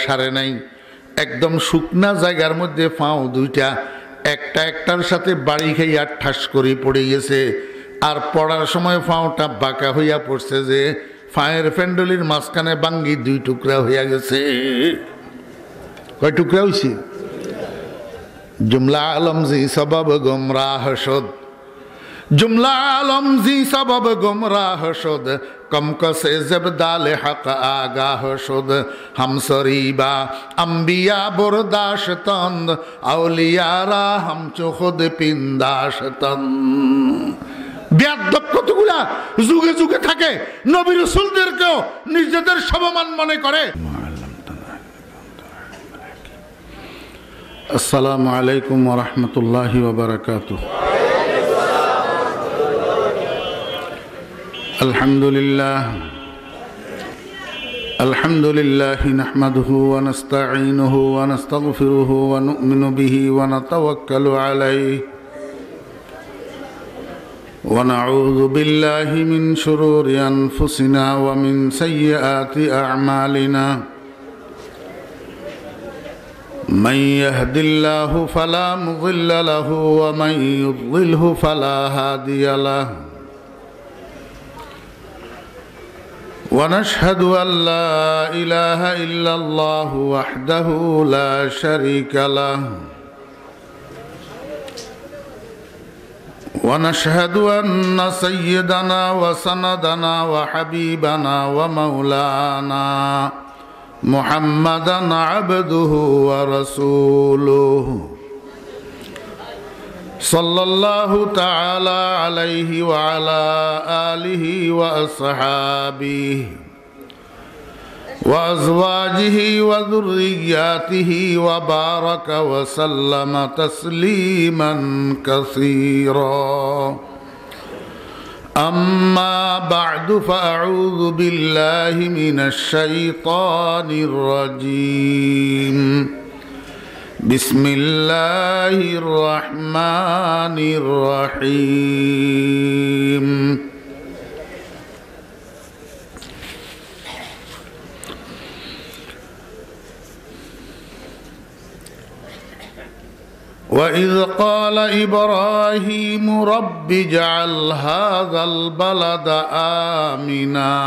সারে নাই, একদম শুকনা জায়গার মধ্যে পাও দুইটা একটা একটার সাথে বাড়ি খাইয়া ঠাস করে পড়ে গেছে। আর পড়ার সময় পাওটা বাঁকা হইয়া পড়ছে যে পায়ের ফ্যান্ডলির মাঝখানে বাঙ্গি দুই টুকরা হইয়া গেছে। কয় টুকরা হয়েছে? जुमला लम्जी सबब गुमराह शुद, जुमला लम्जी सबब गुमराह शुद, कम कसे जबदाल हक आगाह शुद। हम सरीबा अम्बिया बुरदाशतंद, औलियारा हम चो खुद पिंदाशतंद। কতগুলা যুগে যুগে থাকে, নবী রাসূলদেরকেও নিজেদের সমমান মনে করে। আসসালামু আলাইকুম ওয়া রাহমাতুল্লাহি ওয়া বারাকাতুহু। আলহামদুলিল্লাহ নাহমাদুহু ওয়া নাস্তাঈনুহু ওয়া নাস্তাগফিরুহু ওয়া নু'মিনু বিহি ওয়া নাতাওয়াক্কালু আলাইহি ওয়া নাউযু বিল্লাহি মিন শুরুরি আনফুসিনা ওয়া মিন সাইয়্যাতি আ'মালিনা। من يهد الله فلا مضل له ومن يضلله فلا هادي له، ونشهد أن لا إله إلا الله وحده لا شريك له، ونشهد أن سيدنا وسندنا وحبيبنا ومولانا محمدًا عبده ورسوله صلى الله تعالى عليه وعلى آله وأصحابه وأزواجه وذرياته وبارك وسلم تسليمًا كثيرًا. أما بعد فأعوذ بالله من الشيطان الرجيم. بسم الله الرحمن الرحيم. وإذ قال إبراهيم رب اجعل هذا البلد آمنا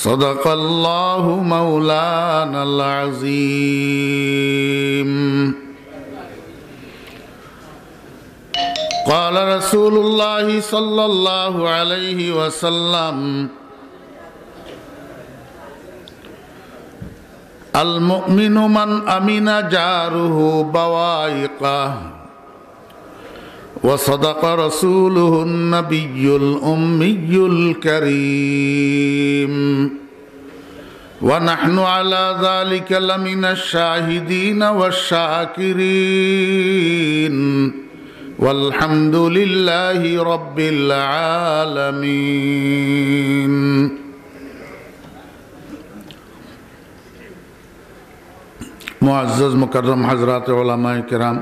صدق الله مولانا العظيم. قال رسول الله صلى الله عليه وسلم المؤمن من أمن جاره بوائقه وصدق رسوله النبي الأمي الكريم ونحن على ذلك لمن الشاهدين والشاكرين والحمد لله رب العالمين. মুআজ্জাজ মুকাররম হযরত উলামায়ে কেরাম,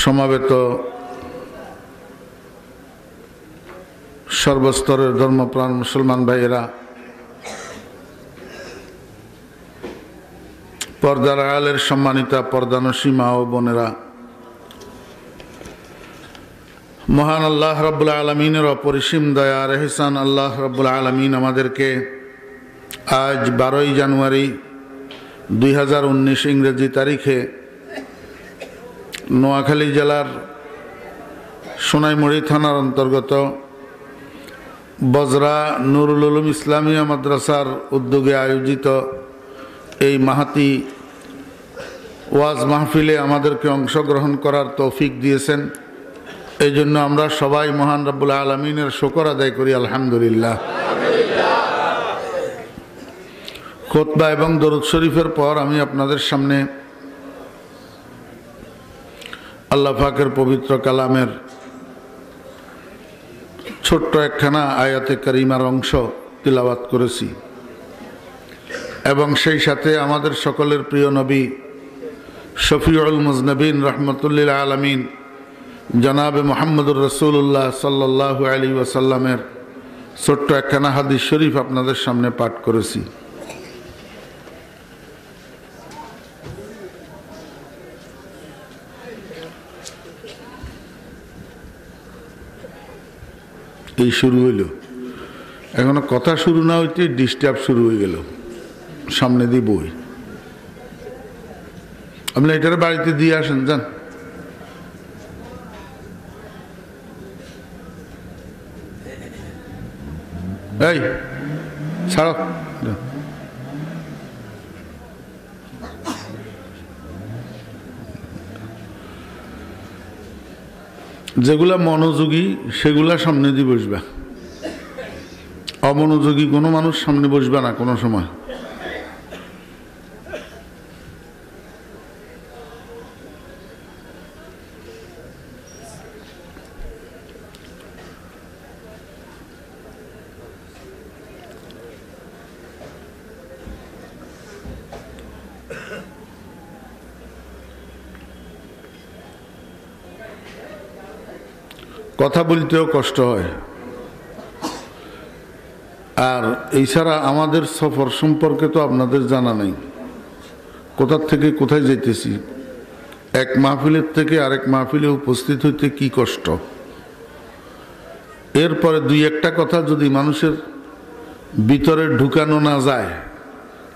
সমাবেত সর্বস্তরের ধর্মপ্রাণ মুসলমান ভাইয়েরা, পর্দার আড়ালের সম্মানিতা পর্দানসী মা ও বোনেরা, মহান আল্লাহ রাব্বুল আলামিনের অপরিসীম দয়া আর ইহসান আল্লাহ রাব্বুল আলামিন আমাদেরকে আজ 12ই জানুয়ারি 2019 ইংরেজি তারিখে নোয়াখালী জেলার সোনাইমুড়ি থানার অন্তর্গত বজরা নুরুল উলুম ইসলামিয়া মাদ্রাসার উদ্যোগে আয়োজিত এই মাহাতি ওয়াজ মাহফিলে আমাদেরকে অংশগ্রহণ করার তৌফিক দিয়েছেন। এই জন্য আমরা সবাই মহান রব্বুল আলামিনের শুকর আদায় করি, আলহামদুলিল্লাহ। খুতবা এবং দরুদ শরীফের পর আমি আপনাদের সামনে আল্লাহ পাকের পবিত্র কালামের ছোট্ট একখানা আয়াতে কারিমার অংশ তিলাওয়াত করেছি এবং সেই সাথে আমাদের সকলের প্রিয় নবী শফিউল মুজনবিন রহমতুল্লিল আলমিন জনাবে মুহাম্মদুর রাসূলুল্লাহ সাল্লাল্লাহু আলাইহি ওয়াসাল্লামের ছোট্ট একখানা হাদিস শরীফ আপনাদের সামনে পাঠ করেছি। এই শুরু হইল, এখনো কথা শুরু না হইতে ডিস্টার্ব শুরু হয়ে গেল। সামনে দিয়ে বই, আপনি এটার বাড়িতে দিয়ে আসেন, যান। এই ছাড়ো, যেগুলা মনোযোগী সেগুলা সামনে দিয়ে বসবা, অমনোযোগী কোনো মানুষ সামনে বসবে না কোনো সময়। কথা বলতেও কষ্ট হয়। আর এছাড়া আমাদের সফর সম্পর্কে তো আপনাদের জানা নাই, কোথার থেকে কোথায় যাইতেছি, এক মাহফিলের থেকে আরেক মাহফিলে উপস্থিত হইতে কি কষ্ট। এরপরে দুই একটা কথা যদি মানুষের ভিতরে ঢুকানো না যায়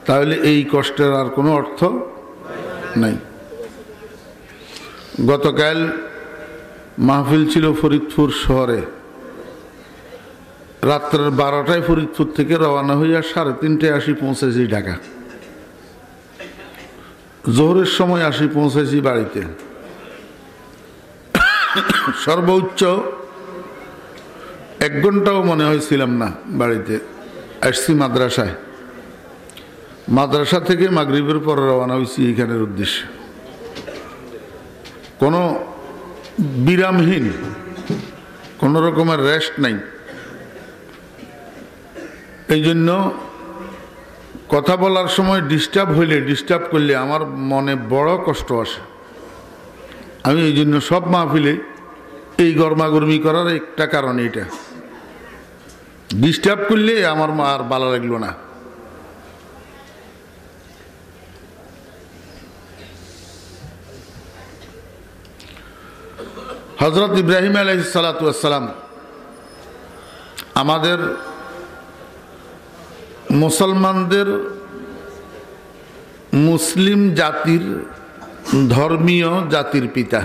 তাহলে এই কষ্টের আর কোনো অর্থ নাই। গতকাল মাহফিল ছিল ফরিদপুর শহরে, রাত্রের 12টায় ফরিদপুর থেকে রওনা হইয়া 3:30টায় আসি পৌঁছেছি ঢাকা। জোহরের সময় আসি পৌঁছেছি বাড়িতে। সর্বোচ্চ 1 ঘন্টাও মনে হয়েছিলাম না বাড়িতে। আসছি মাদ্রাসায়, মাদ্রাসা থেকে মাগরিবের পর রওনা হয়েছি এইখানের উদ্দেশ্যে। কোনো বিরামহীন, কোনো রকমের রেস্ট নাই। এই জন্য কথা বলার সময় ডিস্টার্ব করলে আমার মনে বড় কষ্ট আসে। আমি এই জন্য সব মাহফিলে এই গরমাগরমি করার একটা কারণ এটা, ডিস্টার্ব করলে আমার আর ভালো লাগলো না। হযরত ইব্রাহিম আলাইহিস সালাতু ওয়াস সালাম আমাদের মুসলমানদের মুসলিম জাতির ধর্মীয় জাতির পিতা।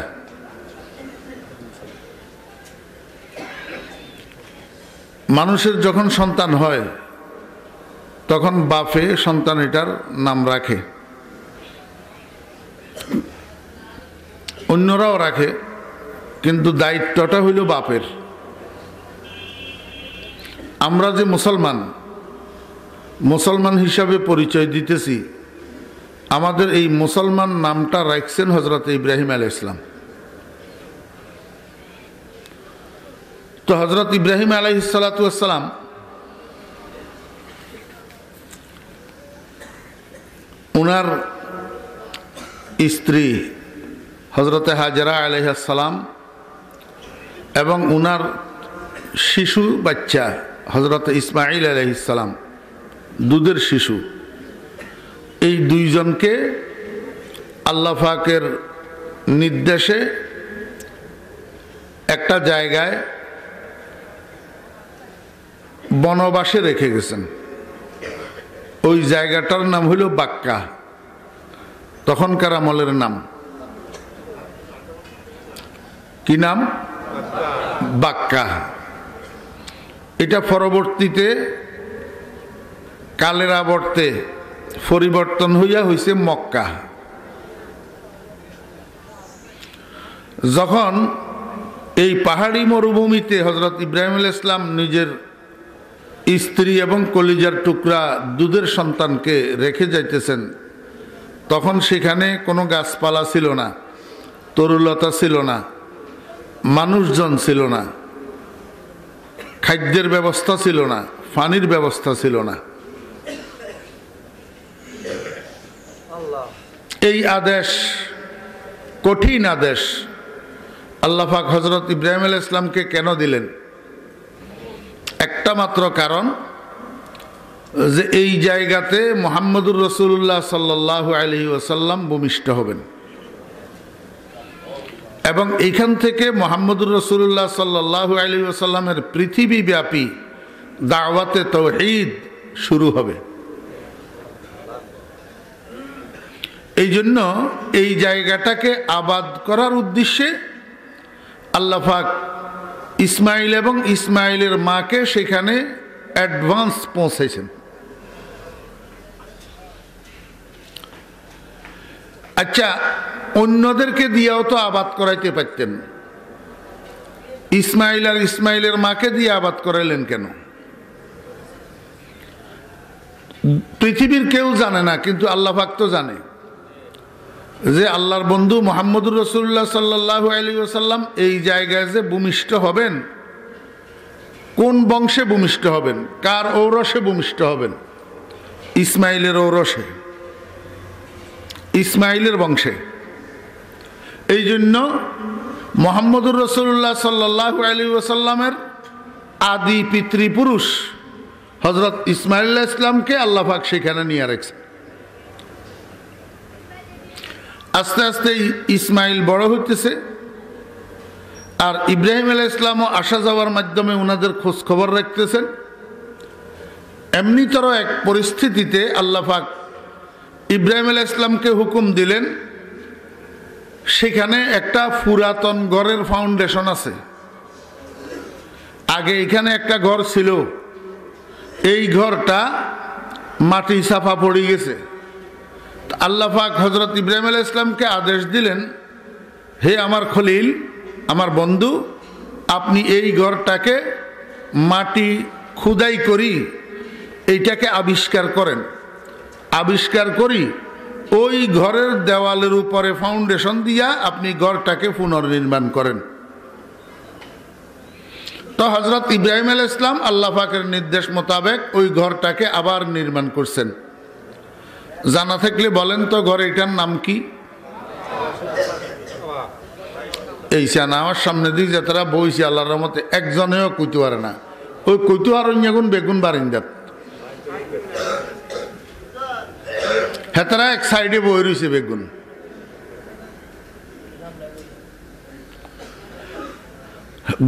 মানুষের যখন সন্তান হয় তখন বাপে সন্তান এটার নাম রাখে, অন্যরাও রাখে, কিন্তু দায়িত্বটা হইল বাপের। আমরা যে মুসলমান হিসাবে পরিচয় দিতেছি, আমাদের এই মুসলমান নামটা রাখছেন হযরত ইব্রাহিম আলাইহিস সালাম। তো হযরত ইব্রাহিম আলাইহিস সালাতু ওয়াস সালাম উনার স্ত্রী হযরতে হাজরা আলাইহিস সালাম এবং উনার শিশু বাচ্চা হযরতে ইসমাঈল আলাইহিস সালাম, দুধের শিশু, এই দুইজনকে আল্লাহ পাকের নির্দেশে একটা জায়গায় বনবাসে রেখে গেছেন। ওই জায়গাটার নাম হইল বাক্কা, তখনকার আমলের নাম। কি নাম? বাক্কা। এটা পরবর্তীতে কালের আবর্তে পরিবর্তন হইয়া হইছে মক্কা। যখন এই পাহাড়ি মরুভূমিতে হযরত ইব্রাহিম আলাইহিস সালাম নিজের স্ত্রী এবং কলিজার টুকরা দুধের সন্তানকে রেখে যাইতেছেন, তখন সেখানে কোনো গাছপালা ছিল না, তরুলতা ছিল না, মানুষজন ছিল না, খাদ্যের ব্যবস্থা ছিল না, পানির ব্যবস্থা ছিল না। এই আদেশ, কঠিন আদেশ আল্লাহ পাক হযরত ইব্রাহিম আলাইহিস সালামকে কেন দিলেন? একটা একটা মাত্র কারণ যে এই জায়গাতে মুহাম্মদুর রাসূলুল্লাহ সাল্লাল্লাহু আলাইহি ওয়াসাল্লাম ভূমিষ্ঠ হবেন এবং এইখান থেকে মুহাম্মদুর রাসূলুল্লাহ সাল্লাল্লাহু আলাইহি ওয়াসাল্লামের পৃথিবীব্যাপী দাওয়াতে তাওহীদ শুরু হবে। এই জন্য এই জায়গাটাকে আবাদ করার উদ্দেশ্যে আল্লাহ পাক ইসমাইল এবং ইসমাইলের মাকে সেখানে অ্যাডভান্স পৌঁছাইছেন। আচ্ছা, অন্যদেরকে দিয়েও তো আবাদ করাইতে পারতেন, ইসমাইল আর ইসমাইলের মাকে দিয়ে আবাদ করাইলেন কেন? পৃথিবীর কেউ জানে না, কিন্তু আল্লাহ পাক তো জানে যে আল্লাহর বন্ধু মুহাম্মদুর রাসূলুল্লাহ সাল্লাল্লাহু আলাইহি ওয়াসাল্লাম এই জায়গায় যে ভূমিষ্ঠ হবেন, কোন বংশে ভূমিষ্ঠ হবেন, কার ঔরসে ভূমিষ্ঠ হবেন? ইসমাইলের ঔরসে, ইসমাইলের বংশে। এই জন্য মুহাম্মদুর রাসূলুল্লাহ সাল্লাল্লাহু আলাইহি ওয়াসাল্লামের আদি পিতৃপুরুষ হযরত ইসমাইল আলাইহিস সালামকে আল্লাহ পাক সেখানে নিয়ে রাখছেন। আস্তে আস্তে ইসমাইল বড় হইতেছে, আর ইব্রাহিম আলাইহিস সালামও আসা যাওয়ার মাধ্যমে ওনাদের খোঁজ খবর রাখতেছেন। এমনিতর এক পরিস্থিতিতে আল্লাহ পাক ইব্রাহিম আলাইহিস সালামকে হুকুম দিলেন, সেখানে একটা পুরাতন ঘরের ফাউন্ডেশন আছে। আগে এখানে একটা ঘর ছিল, এই ঘরটা মাটি চাপা পড়ে গেছে। আল্লাহ পাক হযরত ইব্রাহিম আলাইহিস সালামকে আদেশ দিলেন, হে আমার খলিল, আমার বন্ধু, আপনি এই ঘরটাকে মাটি খুদাই করি এইটাকে আবিষ্কার করেন, আবিষ্কার করি ওই ঘরের দেওয়ালের উপরে ফাউন্ডেশন দিয়া আপনি ঘরটাকে পুনর্নির্মাণ করেন। তো হযরত ইব্রাহিম আলাইহিস সালাম আল্লাহ পাকের নির্দেশ মোতাবেক ওই ঘরটাকে আবার নির্মাণ করছেন। জানা থাকলে বলেন তো ঘর এটার নাম কি? এই আমার সামনে দিয়ে যে তারা বইছে আল্লাহর রহমতে একজনেও কইতে পারে না, ওই কইতে আরণ্যগুন বেগুন বারিন্দাত হেতারা এক সাইডে বই রয়েছে বেগুন।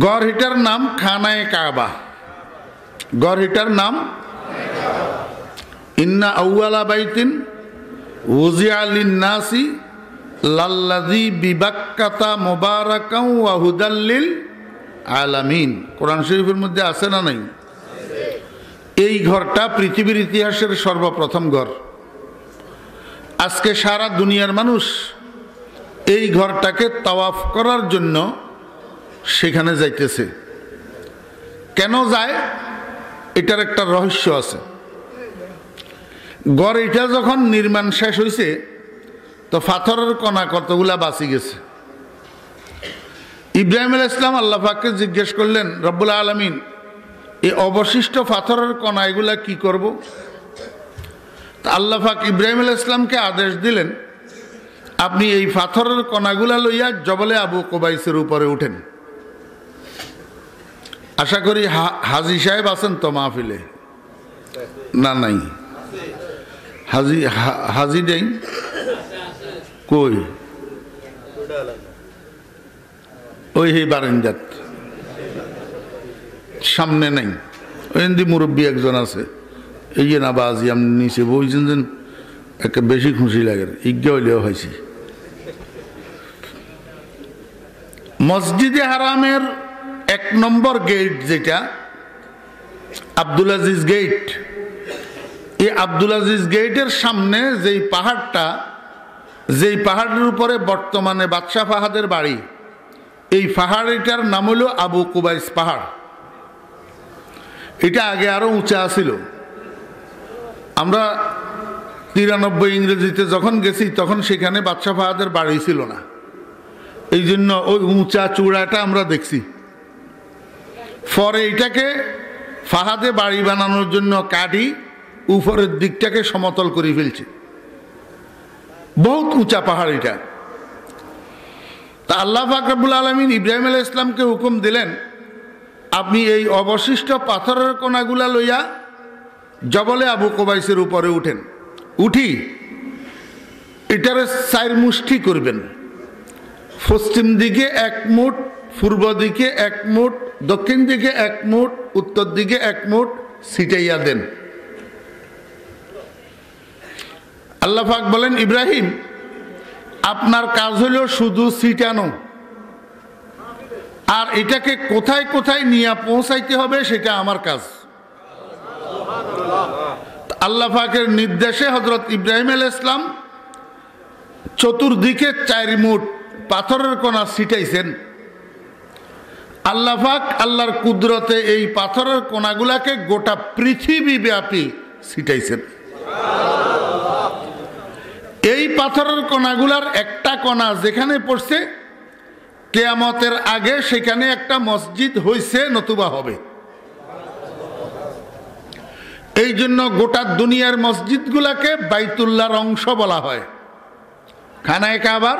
গড় হিটার নাম খানায়ে কাবা। গড় হিটার নাম ইন্না আউয়ালা বাইতিন উযিআ লিন-নাসি লাল্লাযী বিবাক্কাতা মুবারাকান ওয়া হুদাল লিল আলামিন। কোরআন শরীফের মধ্যে আছে না নাই? এই ঘরটা পৃথিবীর ইতিহাসের সর্বপ্রথম ঘর। আজকে সারা দুনিয়ার মানুষ এই ঘরটাকে তাওয়াফ করার জন্য সেখানে যাইতেছে। কেন যায়? এটার একটা রহস্য আছে। ঘর এটা যখন নির্মাণ শেষ হয়েছে তো পাথরের কণা কতগুলা বাঁচি গেছে। ইব্রাহিম আলাইহিস সালাম আল্লাহ পাককে জিজ্ঞেস করলেন, রব্বুল আলামিন, এই অবশিষ্ট পাথরের কণা এগুলা কি করব? আল্লাহ পাক ইব্রাহিম আলাইহিস সালামকে আদেশ দিলেন, আপনি এই পাথরের কণাগুলা লইয়া জবলে আবু কুবাইসের উপরে উঠেন। আশা করি হাজি সাহেব আছেন তো মাহফিলে? না, নাই। হাজি নেই কই? ওই হে বারান্দাত সামনে নাই, ওই মুরব্বী একজন আছে, এই যে না বাজি আমি নিচে বইছেন যেন একটা বেশি খুশি লাগে, ইজ্ঞা হইলেও হয়েছি। মসজিদে হারামের 1 নম্বর গেট যেটা আব্দুল আজিজ গেট, এই আব্দুল আজিজ গেটের সামনে যেই পাহাড়টা, যেই পাহাড়ের উপরে বর্তমানে বাদশাহ ফাহাদের বাড়ি, এই পাহাড়টার নাম হলো আবু কুবাইস পাহাড়। এটা আগে আরো উঁচা ছিল। আমরা 93 ইংরেজিতে যখন গেছি তখন সেখানে বাদশাহ ফাহাদের বাড়ি ছিল না, এই জন্য ওই উঁচা চূড়াটা আমরা দেখছি। পরে এটাকে ফাহাদে বাড়ি বানানোর জন্য কাটি উপরের দিকটাকে সমতল করে ফেলছে। বহুত উঁচা পাহাড় এটা। তা আল্লাহ পাক রব্বুল আলামিন ইব্রাহিম আলাইহিস সালামকে হুকুম দিলেন আপনি এই অবশিষ্ট পাথরের কণাগুলা লইয়া জবলে আবু কুবাইসের উপরে উঠেন, উঠি এটারে 4 মুষ্টি করবেন। পশ্চিম দিকে 1 মুঠ, পূর্ব দিকে 1 মুঠ, দক্ষিণ দিকে 1 মুঠ, উত্তর দিকে 1 মুঠ ছিটাইয়া দেন। আল্লাহ পাক বলেন, ইব্রাহিম আপনার কাজ হলো শুধু ছিটানো, আর এটাকে কোথায় কোথায় নিয়ে পৌঁছাইতে হবে সেটা আমার কাজ। আল্লাহ পাকের নির্দেশে হযরত ইব্রাহিম আলাইহিস সালাম চতুর্দিকে 4 মুঠ পাথরের কণা ছিটাইছেন। আল্লাহ পাক আল্লাহর কুদরতে এই পাথরের কণাগুলাকে গোটা পৃথিবী ব্যাপী ছিটাইছেন। এই পাথরের কণাগুলার একটা কণা যেখানে পড়ছে কিয়ামতের আগে সেখানে একটা মসজিদ হইছে নতুবা হবে। এই জন্য গোটা দুনিয়ার মসজিদগুলাকে বাইতুল্লাহর অংশ বলা হয়, খানায়ে কাবার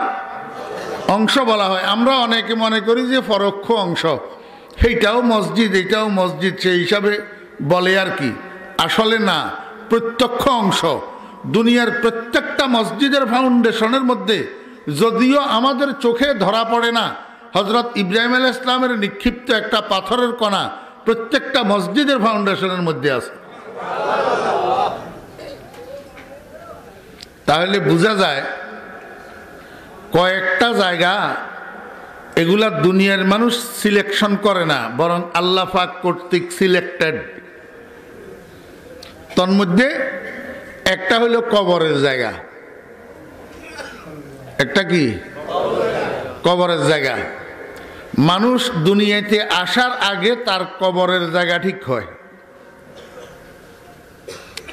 অংশ বলা হয়। আমরা অনেকে মনে করি যে পরোক্ষ অংশ, এইটাও মসজিদ এটাও মসজিদ, সেই হিসাবে বলে আর কি। আসলে না, প্রত্যক্ষ অংশ। দুনিয়ার প্রত্যেকটা মসজিদের ফাউন্ডেশনের মধ্যে যদিও আমাদের চোখে ধরা পড়ে না, হযরত ইব্রাহিম আলাইহিস সালামের নিক্ষিপ্ত একটা পাথরের কণা প্রত্যেকটা মসজিদের ফাউন্ডেশনের মধ্যে আছে। তাহলে বোঝা যায় কয়েকটা জায়গা এগুলা দুনিয়ার মানুষ সিলেকশন করে না, বরং আল্লাহ পাক কর্তৃক সিলেক্টেড। তার মধ্যে একটা হলো কবরের জায়গা। একটা কি? কবরের জায়গা। মানুষ দুনিয়াতে আসার আগে তার কবরের জায়গা ঠিক হয়।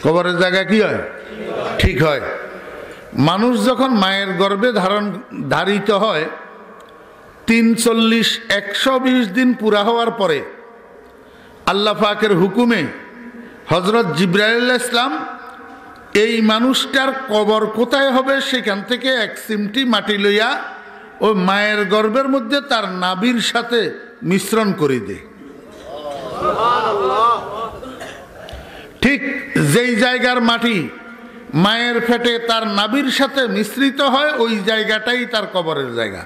কবরের জায়গা কি হয়? ঠিক হয়। মানুষ যখন মায়ের গর্ভে ধারিত হয় 340-120 দিন পুরা হওয়ার পরে আল্লাহ পাকের হুকুমে হযরত জিবরাইল আলাইহিস সালাম এই মানুষটার কবর কোথায় হবে সেখান থেকে 1 চিমটি মাটি লইয়া ওই মায়ের গর্ভের মধ্যে তার নাভির সাথে মিশ্রণ করে দেয়। ঠিক যেই জায়গার মাটি মায়ের পেটে তার নাভির সাথে মিশ্রিত হয় ওই জায়গাটাই তার কবরের জায়গা।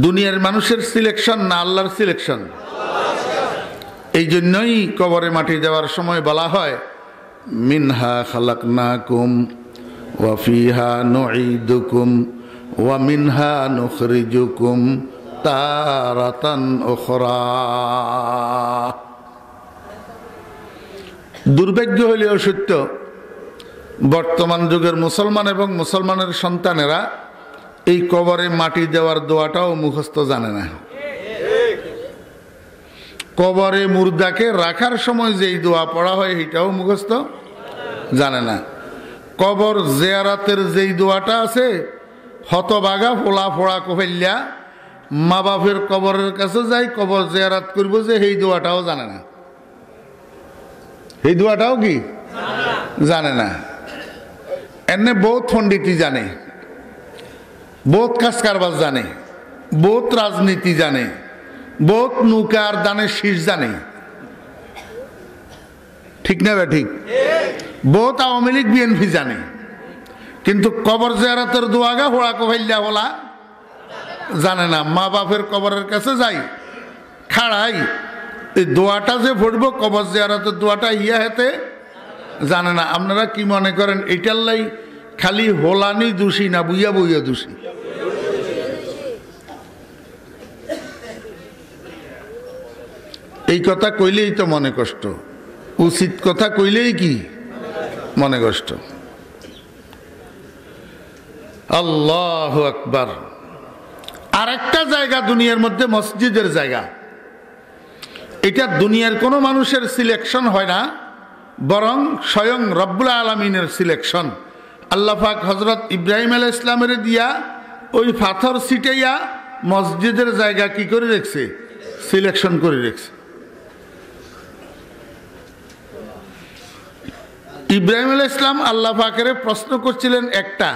দুনিয়ার মানুষের সিলেকশন না, আল্লাহর সিলেকশন। এই জন্যই কবরে মাটি দেওয়ার সময় বলা হয়, মিনহা খালাকনাকুম ওয়া ফিহা নুঈদুকুম ওয়া মিনহা নুখরিজুকুম তারাতান উখরা। দুর্ভাগ্য হলেও সত্য, বর্তমান যুগের মুসলমান এবং মুসলমানের সন্তানেরা এই কবরে মাটি দেওয়ার দোয়াটাও মুখস্থ জানে না। কবরে মুর্দাকে রাখার সময় যেই দোয়া পড়া হয় এটাও মুখস্থ জানে না। কবর জিয়ারাতের যেই দোয়াটা আছে, হতবাগা ফোলা ফোড়া কফেল্লা মা বাপের কবরের কাছে যাই কবর জিয়ারাত করব, যে এই দোয়াটাও জানে না। এই দোয়াটাও কি জানে না। এনে বহুত পণ্ডিতি জানে, বহুত কাজ কারবার জানে, বহুত রাজনীতি জানে, বহুত নৌকার দানের শীষ জানে, ঠিক না বে ঠিক? বহুত আওয়ামী লীগ বিএনপি জানে, কিন্তু কবর জিয়ারতের দোয়াগা হোড়া কোভাইল্লা বলা জানে না। মা বাপের কবরের কাছে যাই খাড়াই এই দোয়াটা যে পড়বো কবর জিয়ারতের দোয়াটা ইয়া হেতে জানে না। আপনারা কি মনে করেন এটার লাই খালি হোলানি দোষী না বুইয়া বুইয়া দোষী? এই কথা কইলেই তো মনে কষ্ট, উচিত কথা কইলেই কি মনে কষ্ট। আল্লাহু আকবার। আরেকটা জায়গা দুনিয়ার মধ্যে মসজিদের জায়গা, এটা দুনিয়ার কোনো মানুষের সিলেকশন হয় না, বরং স্বয়ং রব্বুল আলামিনের সিলেকশন। আল্লাহ পাক হযরত ইব্রাহিম আলাইহিস সালামের দিয়া ওই পাথর ছিটাইয়া মসজিদের জায়গা কি করে রেখেছে? সিলেকশন করে রেখেছে। ইব্রাহিম আলাইহিস সালাম আল্লাহ পাকের প্রশ্ন করছিলেন একটা,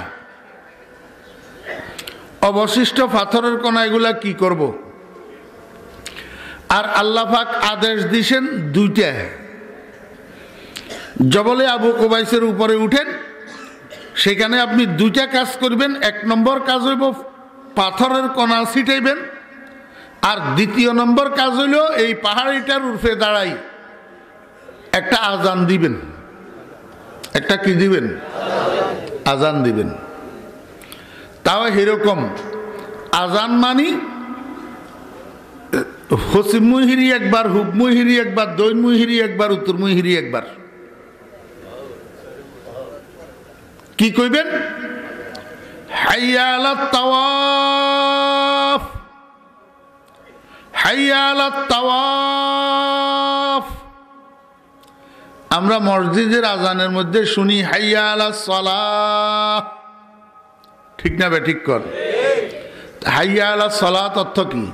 অবশিষ্ট পাথরের কণা এগুলা কি করব? আর আল্লাহ পাক আদেশ দিয়েছেন দুইটা, জবলে আবু কুবাইসের উপরে উঠেন, সেখানে আপনি দুইটা কাজ করবেন। এক নম্বর কাজ হইব পাথরের কণা ছিটাইবেন, আর দ্বিতীয় নম্বর কাজ হইল এই পাহাড়িটার উর্ফে দাঁড়াই একটা আজান দিবেন। একটা কি দিবেন? আজান দিবেন। তাও এরকম আজান মানি পশ্চিম মুহিরি একবার, হুব মুহিরি একবার, দক্ষিণ মুহিরি একবার, উত্তর মুহিরি একবার। কি কইবেন? হাইয়া আলাত তাওয়াফ, হাইয়া আলাত তাওয়াফ। আমরা মসজিদের আজানের মধ্যে শুনি হাইয়া আলাস সালাহ, ঠিক না বে ঠিক কর? হাইয়া আলাস সালাত অর্থ কি?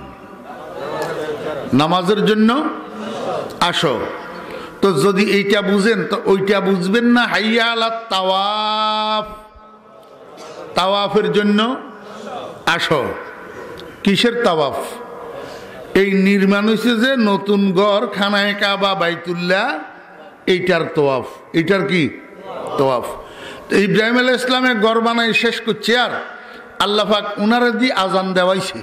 নামাজের জন্য আসো। তো যদি এইটা বুঝেন তো ওইটা বুঝবেন না। হাইয়া আলাত তাওয়াফ, তাওয়াফের জন্য আসো। কিসের তাওয়াফ? এই নির্মাণ হয়েছে যে নতুন ঘর, খানায় কাবা, বাইতুল্লাহ, এইটার তোয়াফ। এইটার কি তোয়াফ? ইব্রাহিম আলাইহিস সালামের ঘর বানাই শেষ করছে, আর আল্লাহ পাক উনারে দিয়ে আজান দেওয়াইছে,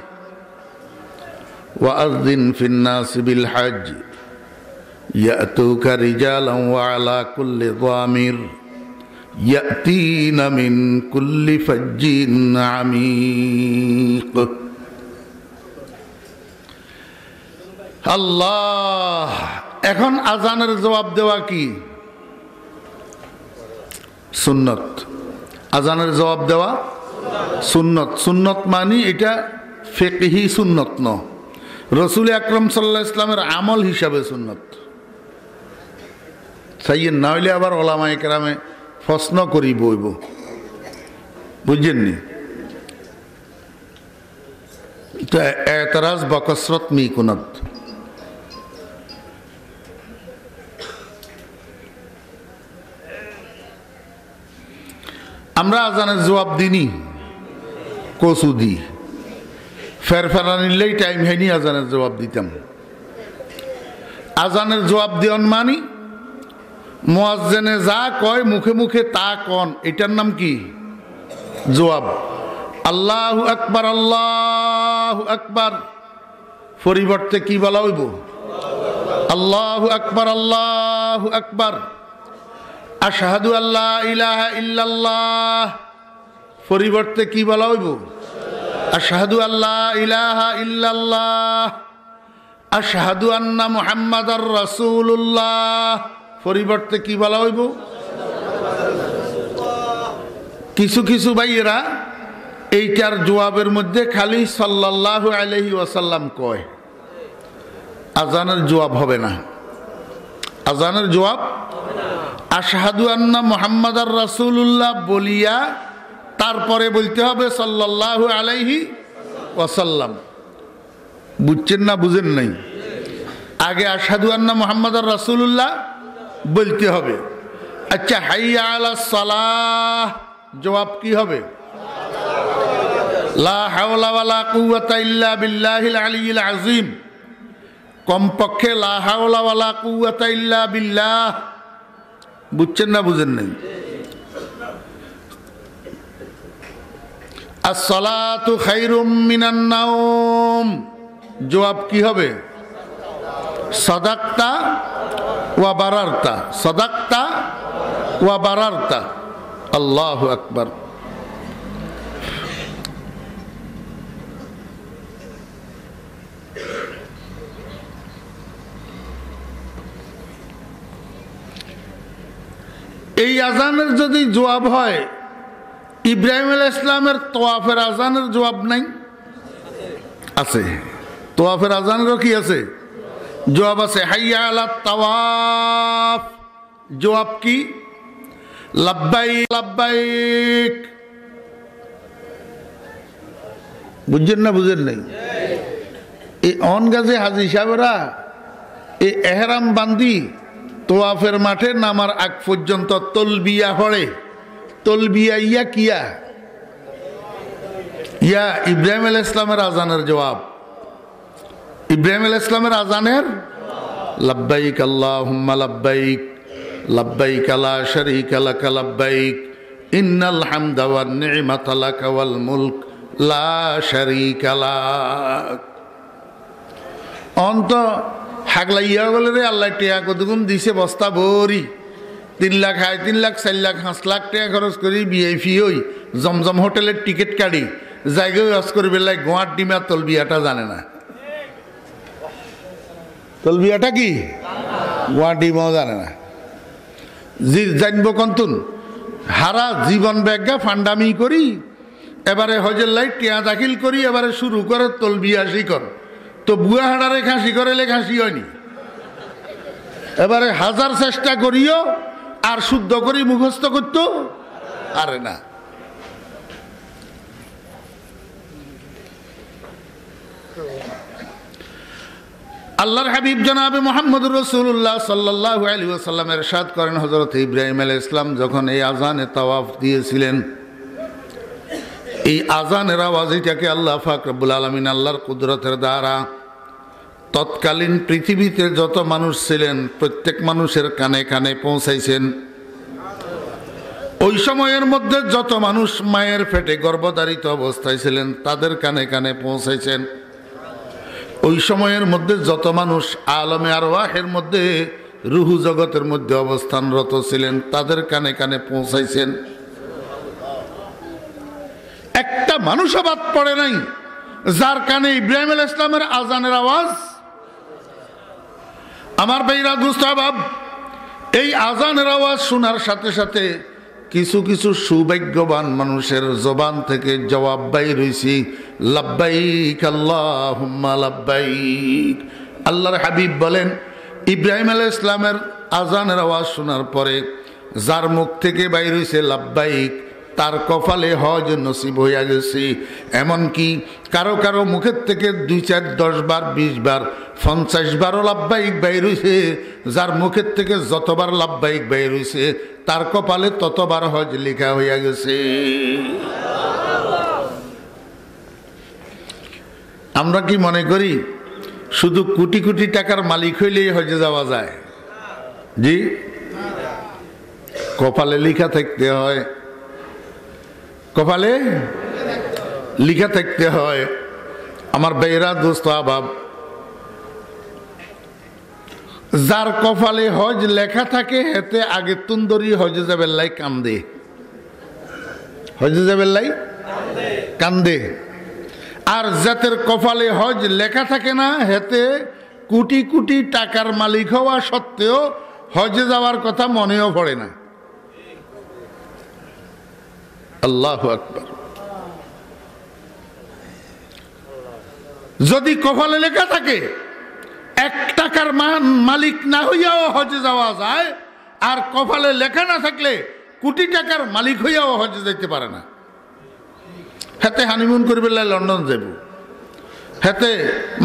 ওয়াযিন ফিন্নাস বিল হজ ইয়াতুকা রিজালান ওয়া আলা কুল্লি যামির ইয়াতিনা মিন কুল্লি ফাজ্জিন আমিক। আল্লাহ, এখন আজানের জবাব দেওয়া কি? সুন্নত। আজানের জবাব দেওয়া সুন্নত। সুন্নত মানি এটা ফিকহি সুন্নত ন, রসুল আকরাম সাল্লাল্লাহু আলাইহি ইসলামের আমল হিসাবে সুন্নত। সাইয়েন না হইলে আবার ওলামায়ে কেরামে প্রশ্ন করি বইব, বুঝছেননি? তো এতরাজ বকসরত মিকুনত। আমরা আজানের জবাব দিনি, কচু দি ফেরফেরা নিলেই টাইম হয়নি আজানের জবাব দিতাম। আজানের জবাব দিয়ন মানি মুয়াজ্জিনে যা কয় মুখে মুখে তা কন, এটার নাম কি? জবাব। আল্লাহু আকবার, আল্লাহু আকবার পরিবর্তে কি বলা হইব? আল্লাহু আকবার, আল্লাহু আকবার। আশহাদু আল্লা ইলাহা ইল্লাল্লাহ পরিবর্তে কি বলা হইব? আশহাদু আল্লা ইলাহা ইল্লাল্লাহ। আশহাদু আন্না মুহাম্মাদার রাসূলুল্লাহ পরিবর্তে কি বলা হইব? কিছু কিছু ভাইয়েরা এইটার জবাবের মধ্যে খালি সাল্লাল্লাহু আলাইহি ওয়াসাল্লাম কয়, আজানের জবাব হবে না। আজানের জবাব আশহাদু আন্না মুহাম্মাদার রাসূলুল্লাহ বলিয়া তারপরে বলতে হবে সাল্লাল্লাহু আলাইহি ওয়াসাল্লাম। বুঝছেন না বুঝেন নাই? আগে আশহাদু আন্না মুহাম্মাদার রাসূলুল্লাহ বলতে হবে। আচ্ছা, হাইয়া আলাস সালাহ জবাব কি হবে? লা হাওলা ওয়ালা কুওয়াতা ইল্লা বিল্লাহিল আলিয়্যিল আযীম। কমপক্ষে লা হাওলা ওয়ালা কুওয়াতা ইল্লা বিল্লাহ। বুঝছেন না বুঝেন নাই? আসসালাতু খায়রুম মিনান নাওম জবাব কি হবে? সাদাক্তা ওয়া বারারতা, সাদাক্তা ওয়া বারারতা। আল্লাহু আকবার। এই আজানের যদি জবাব হয়, ইব্রাহিম আলাইহিস সালামের তোয়াফের আজানের জবাব নাই? আছে। তোয়াফের আজানেরও কি আছে? জবাব আছে। হাইয়া আলাত তাওয়াফ জবাব কি? লাব্বাইক লাব্বাইক। বুঝছেন না বুঝেন নাই? এই অন গাছে হাজি সাহেবরা এই এহরাম বান্দি তোয়াফের মাঠে নামার আগ পর্যন্ত তলবিয়া পড়ে। তলবিয়া ইয়া কিয়া ইয়া ইব্রাহিম আলাইহিস সালামের আজানের জবাব, ইব্রাহিম আলাইহিস সালামের আজানের লাব্বাইক আল্লাহুম্মা লাব্বাইক লাব্বাইক লা শারীকা লাকা লাব্বাইক ইন্নাল হামদা ওয়ান নি'মাতা লাকা ওয়াল মুলক লা শারীকা লাক। অন্ত হাগলাইয়া বলে রে আল্লাহ টিয়া কতগুণ দিছে বস্তা ভরি, 3 লাখ 3.5 লাখ 4 লাখ 5 লাখ টাকা খরচ করি ভিআইপি হই জমজম হোটেলের টিকিট কাটি জায়গায় ওয়াজ করবে লাই গোয়ার ডিমা তলবিয়াটা জানে না। তলবিয়াটা কি গোয়ার ডিমাও জানে না। জানব কন্তুন হারা জীবন ব্যাগা ফান্ডামি করি, এবারে হজের লাই টিয়া দাখিল করি, এবারে শুরু করে তলবিয়া শিকর। তো বুয়া হাড়ারে খাসি করেলে খাসি হয়নি, এবারে 1000 চেষ্টা করিও আর শুদ্ধ করি মুখস্থ করতো আরে না। আল্লাহর হাবিব জনাবে মুহাম্মদুর রাসূলুল্লাহ সাল্লাল্লাহু আলাইহি ওয়াসাল্লাম ইরশাদ করেন, হযরত ইব্রাহিম আলাইহিস সালাম যখন এই আযানে তাওয়াফ দিয়েছিলেন, এই আযানের আওয়াজটাকে আল্লাহ পাক রব্বুল আলামিন আল্লাহর কুদরতের দ্বারা তৎকালীন পৃথিবীতে যত মানুষ ছিলেন প্রত্যেক মানুষের কানে কানে পৌঁছাইছেন। ওই সময়ের মধ্যে যত মানুষ মায়ের পেটে গর্ভধারিত অবস্থায় ছিলেন তাদের কানে কানে পৌঁছাইছেন। ওই সময়ের মধ্যে যত মানুষ আলমে আরওয়াহের মধ্যে রুহু জগতের মধ্যে অবস্থানরত ছিলেন তাদের কানে কানে পৌঁছাইছেন। একটা মানুষও বাদ পড়ে নাই যার কানে ইব্রাহিম আলাইহিস সালামের আজানের আওয়াজ। আমার ভাইরা দোস্ত আহবাব, এই আজানের আওয়াজ শোনার সাথে সাথে কিছু কিছু সৌভাগ্যবান মানুষের জবান থেকে জবাব বাইর হইছে, লাব্বাইক আল্লাহুম্মা লাব্বাইক। আল্লাহর হাবিব বলেন, ইব্রাহিম আলাইহিস সালামের আজানের আওয়াজ শোনার পরে যার মুখ থেকে বাইর হইছে লাব্বাইক, তার কপালে হজ নসিব হইয়া গেছে। এমনকি কারো কারো মুখের থেকে 2, 4, 10 বার 20 বার 50 বারও লাব্বাইক বাইর হইছে। যার মুখের থেকে যতবার লাব্বাইক বাইর হইছে তার কপালে ততবার হজ লেখা হইয়া গেছে। আমরা কি মনে করি শুধু কোটি কোটি টাকার মালিক হইলেই হজে যাওয়া যায়? জি, কপালে লেখা থাকতে হয়, কপালে লিখা থাকতে হয়। আমার ভাইরা দোস্ত আহবাব, যার কপালে হজ লেখা থাকে হেতে আগে তুন্দরি হজে যাবেন লাই কান্দে, হজে যাবেন লাই কান্দে। আর যাদের কপালে হজ লেখা থাকে না হেতে কোটি কোটি টাকার মালিক হওয়া সত্ত্বেও হজে যাওয়ার কথা মনেও পড়ে না। আল্লাহু আকবার। যদি কপালে লেখা থাকে 1 টাকার মালিক না হইয়াও হজে যাওয়া যায়, আর কপালে লেখা না থাকলে কোটি টাকার মালিক হইয়াও হজে যাইতে পারে না। হেতে হানিমুন করবে লন্ডন যাব, হেতে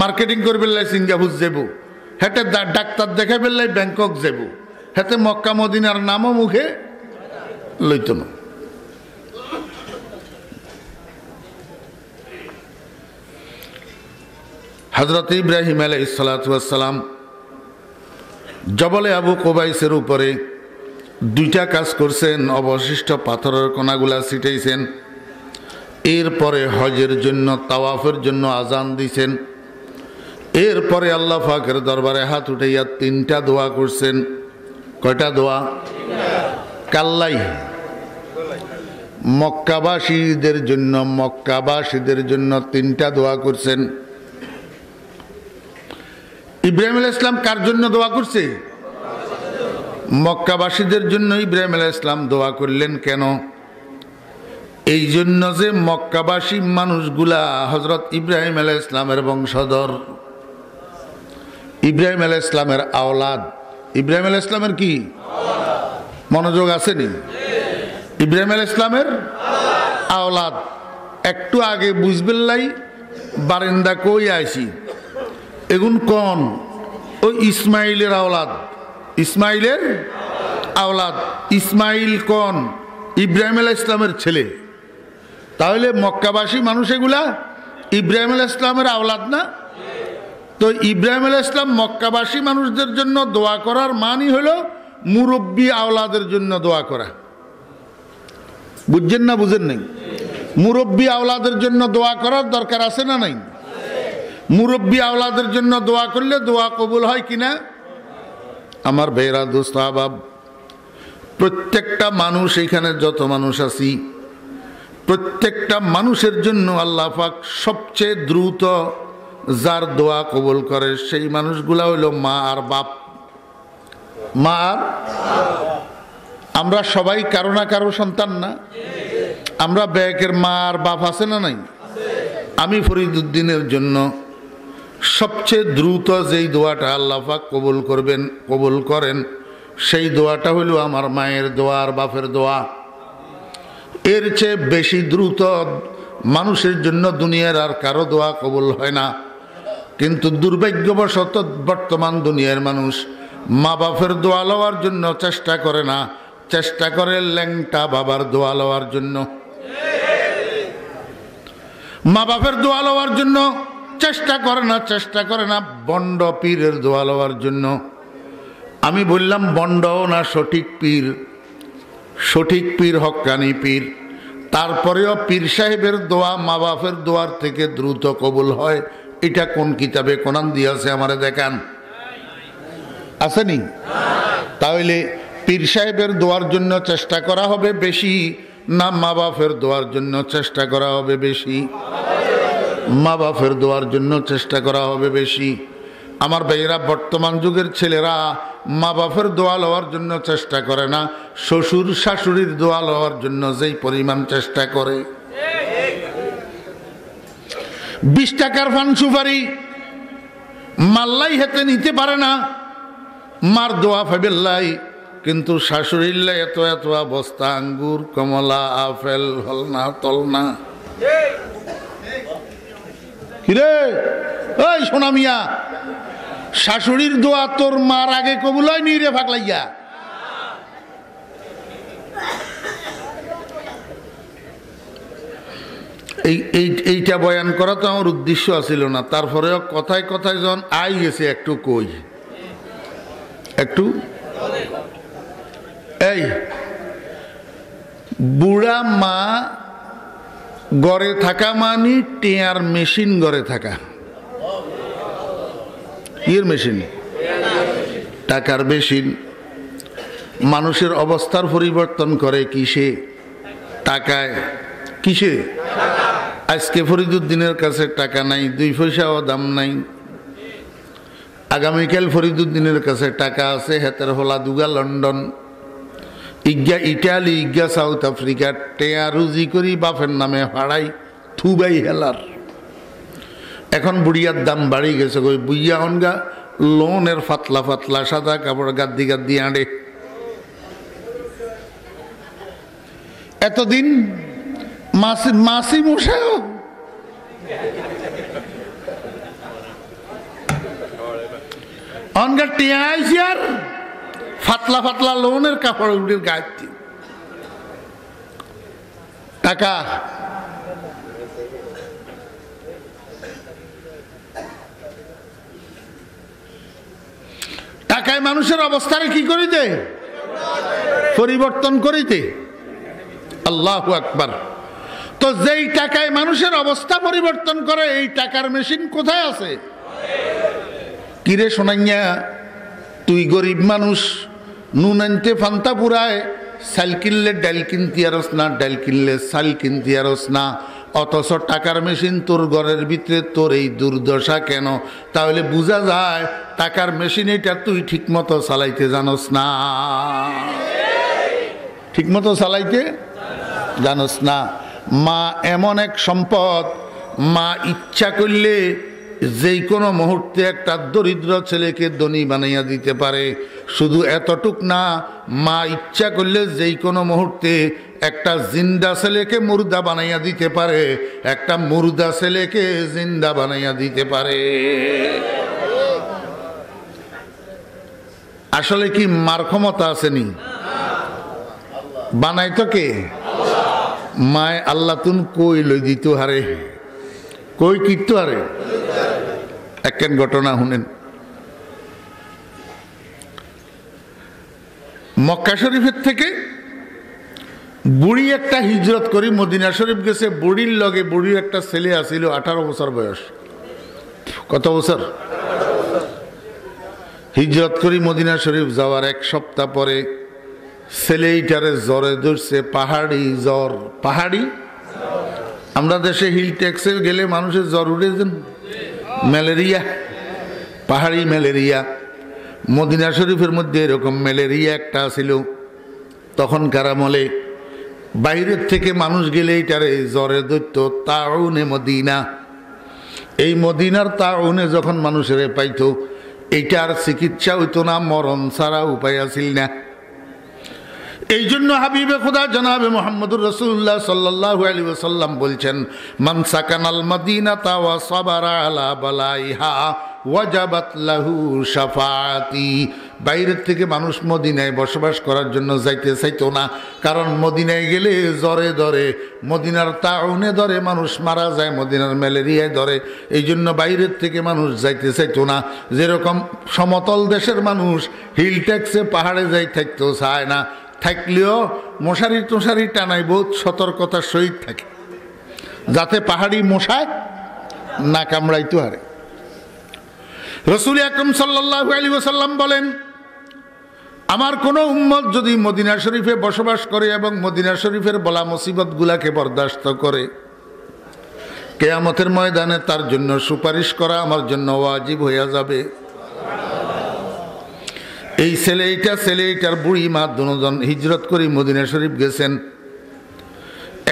মার্কেটিং করবে সিঙ্গাপুর যাব, হেতে ডাক্তার দেখা বেললে ব্যাংকক যাব, হেতে মক্কা মদিনার নামও মুখে লইত না। হযরত ইব্রাহিম আলাইহিস সালাতু ওয়াস সালাম জবলে আবু কুবাইসের উপরে 2টা কাজ করছেন, অবশিষ্ট পাথরের কণাগুলা ছিটাইছেন। এরপরে হজের জন্য তাওয়াফের জন্য আজান দিয়েছেন। এরপরে আল্লাহ পাকের দরবারে হাত উঠাইয়া 3টা দোয়া করছেন। কয়টা দোয়া? কাল্লাই মক্কাবাসীদের জন্য 3টা দোয়া করছেন। ইব্রাহিম আলাইহিস সালাম কার জন্য দোয়া করছে? মক্কাবাসীদের জন্য ইব্রাহিম আলাইহিস সালাম দোয়া করলেন। কেন? এই জন্য যে মক্কাবাসী মানুষগুলা হযরত ইব্রাহিম আলাইহিস সালামের বংশধর, ইব্রাহিম আলাইহিস সালামের আওলাদ। ইব্রাহিম আলাইহিস সালামের কি মনোযোগ আসেনি? ইব্রাহিম আলাইহিস সালামের আওলাদ। একটু আগে বুঝবেন লাই বারিন্দা কই আইছি, এগুন কোন? ওই ইসমাইলের আওলাদ, ইসমাইলের আওলাদ। ইসমাইল কোন? ইব্রাহিম আলাইহিস সালামের ছেলে। তাহলে মক্কাবাসী মানুষ এগুলা ইব্রাহিম আলাইহিস সালামের আওলাদ না? তো ইব্রাহিম আলাইহিস সালাম মক্কাবাসী মানুষদের জন্য দোয়া করার মানই হলো মুরব্বী আওলাদের জন্য দোয়া করা। বুঝছেন না বুঝেন নাই? মুরব্বী আওলাদের জন্য দোয়া করার দরকার আছে না নাই? মুরব্বী আওলাদের জন্য দোয়া করলে দোয়া কবুল হয় কিনা? আমার ভাইরা দোস্ত আহবাব, প্রত্যেকটা মানুষ, এখানে যত মানুষ আছি প্রত্যেকটা মানুষের জন্য আল্লাহ পাক সবচেয়ে দ্রুত যার দোয়া কবুল করে সেই মানুষগুলা হইল মা আর বাপ। মা আর আমরা সবাই কারো না কারো সন্তান না? আমরা ব্যাকের মা আর বাপ আছে না নাই? আমি ফরিদুদ্দিনের জন্য সবচেয়ে দ্রুত যেই দোয়াটা আল্লাহ পাক কবুল করেন সেই দোয়াটা হইল আমার মায়ের দোয়া আর বাপের দোয়া। এর চেয়ে বেশি দ্রুত মানুষের জন্য দুনিয়ার আর কারো দোয়া কবুল হয় না। কিন্তু দুর্ভাগ্যবশত বর্তমান দুনিয়ার মানুষ মা বাপের দোয়া লওয়ার জন্য চেষ্টা করে না, চেষ্টা করে ল্যাংটা বাবার দোয়া লওয়ার জন্য। মা বাপের দোয়া লওয়ার জন্য চেষ্টা করে না বন্ড পীরের দোয়া লওয়ার জন্য। আমি বললাম বন্ডও না, সঠিক পীর হক্কানি পীর। তারপরেও পীর সাহেবের দোয়া মা বাপের দোয়ার থেকে দ্রুত কবুল হয়। এটা কোন কিতাবে কোরআন দিয়েছে আমারে দেখান, আসেনি? তাহলে পীর সাহেবের দোয়ার জন্য চেষ্টা করা হবে বেশি না মা বাপের দোয়ার জন্য চেষ্টা করা হবে বেশি? মা বাপের দোয়ার জন্য চেষ্টা করা হবে বেশি। আমার ভাইয়েরা, বর্তমান যুগের ছেলেরা মা বাপের দোয়া লওয়ার জন্য চেষ্টা করে না, শ্বশুর শাশুড়ির দোয়া লওয়ার জন্য যেই পরিমাণ চেষ্টা করে। 20 টাকার পান সুপারি মাল্লাই হাতে নিতে পারে না, মার দোয়া ফাইবেল্লাই, কিন্তু শাশুড়ির এত এত অবস্থা, আঙ্গুর কমলা আপেল হলনা তলনা। কিরে ওই সোনা মিয়া, শাশুড়ির দোয়া তোর মার আগে কবুল হয় নি রে ফাকলাইয়া? এইটা বয়ান করা তো আমার উদ্দেশ্য ছিল না, তারপরেও কথায় কথায় যখন আই গেছে একটু কই একটু। এই বুড়া মা গড়ে থাকা মানে টেয়ার মেশিন গড়ে থাকা। ইয়ের মেশিন, টাকার মেশিন। মানুষের অবস্থার পরিবর্তন করে কিসে? টাকায়। কিসে? আজকে ফরিদুদ্দিনের কাছে টাকা নাই, 2 পয়সাও দাম নাই। আগামীকাল ফরিদুদ্দিনের কাছে টাকা আছে, হেতের হলা দুগা লন্ডন, ইজ্ঞা ইটালি, ইজ্ঞা সাউথ আফ্রিকা, টেয়া রুজি করি বাপের নামে হারাই থুবাই হেলার। এখন বুড়িয়ার দাম বাড়ি গেছে, ওই বুইয়া হনগা লোনের ফাতলা ফাতলা সাদা কাপড় গাদ্দি গাদ্দি আঁড়ে। এতদিন মাসি মশাও অনগা টিয়া আইসি আর ফাতলা ফাতলা লোনের কাপড় উঠে গায়ে টাকা। টাকায় মানুষের অবস্থারে কি করিতে? পরিবর্তন করিতে। আল্লাহু আকবার। তো যেই টাকায় মানুষের অবস্থা পরিবর্তন করে, এই টাকার মেশিন কোথায় আছে? কিরে শোনাইয়া, তুই গরিব মানুষ, নুন আনতে ফান্তা পুরায়, চাল কিনলে ডাল কিনতে আরস না, ডাল কিনলে চাল কিনতে আরস না, অথচ টাকার মেশিন তোর ঘরের ভিতরে, তোর এই দুর্দশা কেন? তাহলে বোঝা যায় টাকার মেশিন এটা তুই ঠিক মতো চালাইতে জানোস না, ঠিক মতো চালাইতে জানোস না। মা এমন এক সম্পদ, মা ইচ্ছা করলে যেই কোনো মুহূর্তে একটা দরিদ্র ছেলেকে ধনী বানাইয়া দিতে পারে। শুধু এতটুক না, মা ইচ্ছা করলে যেই কোনো মুহূর্তে একটা জিন্দা ছেলেকে মুর্দা বানাইয়া দিতে পারে, একটা মুর্দা ছেলেকে জিন্দা বানাইয়া দিতে পারে। আসলে কি মার ক্ষমতা আসেনি? বানাই তো কে? মায় আল্লাহ তুন কই লই দিত হারে, কই কিতো হারে। একখান ঘটনা শুনেন। মক্কা শরীফের থেকে বুড়ি একটা হিজরত করি মদিনা শরীফ গেছে। বুড়ির লগে বুড়ির একটা ছেলে আছিল 18 বছর বয়স। কত বছর? হিজরত করি মদিনা শরীফ যাওয়ার 1 সপ্তাহ পরে ছেলেইটারে জ্বরে ধরছে, পাহাড়ি জ্বর। পাহাড়ি, আমরা দেশে হিল ট্যাক্সে গেলে মানুষের জ্বর উঠে যান, ম্যালেরিয়া, পাহাড়ি ম্যালেরিয়া। মদিনা শরীফের মধ্যে এরকম ম্যালেরিয়া একটা ছিল। তখনকার আমলে বাইরের থেকে মানুষ গেলে এইটারে জ্বরে ধরত তাউনে মদিনা। এই মদিনার তাউনে যখন মানুষের পাইতো, এইটার চিকিৎসা হইতো না, মরণ ছাড়া উপায় আছিল না। এই জন্য হাবিবে খোদা জনাবে মুহাম্মদুর রাসূলুল্লাহ সাল্লাল্লাহু আলাইহি ওয়াসাল্লাম বলছেন, মান সাকানাল মাদিনাতা ওয়া সাবারা আলা বালাইহা ওয়াজাবাত লাহু শাফাআতি। বাইরের থেকে মানুষ মদিনায় বসবাস করার জন্য যাইতে চাইতো না, কারণ মদিনায় গেলে জ্বরে ধরে, মদিনার তাউনে ধরে, মানুষ মারা যায়, মদিনার ম্যালেরিয়ায় ধরে। এই জন্য বাইরের থেকে মানুষ যাইতে চাইতো না। যেরকম সমতল দেশের মানুষ হিল ট্যাক্সে পাহাড়ে যাই থাকতেও চায় না, থাকলেও মশারি টশারি টানাই বহুত সতর্কতার সহিত থাকে, যাতে পাহাড়ি মশায় না কামড়াইতে হারে। রাসূল আকরাম সাল্লাল্লাহু আলাইহি ওয়াসাল্লাম বলেন, আমার কোনো উম্মত যদি মদিনা শরীফে বসবাস করে এবং মদিনা শরীফের বলা মুসিবতগুলাকে বরদাস্ত করে, কিয়ামতের ময়দানে তার জন্য সুপারিশ করা আমার জন্য ওয়াজিব হইয়া যাবে। এই ছেলেটার বুড়ি মা দুজন হিজরত করে মদিনা শরীফ গেছেন।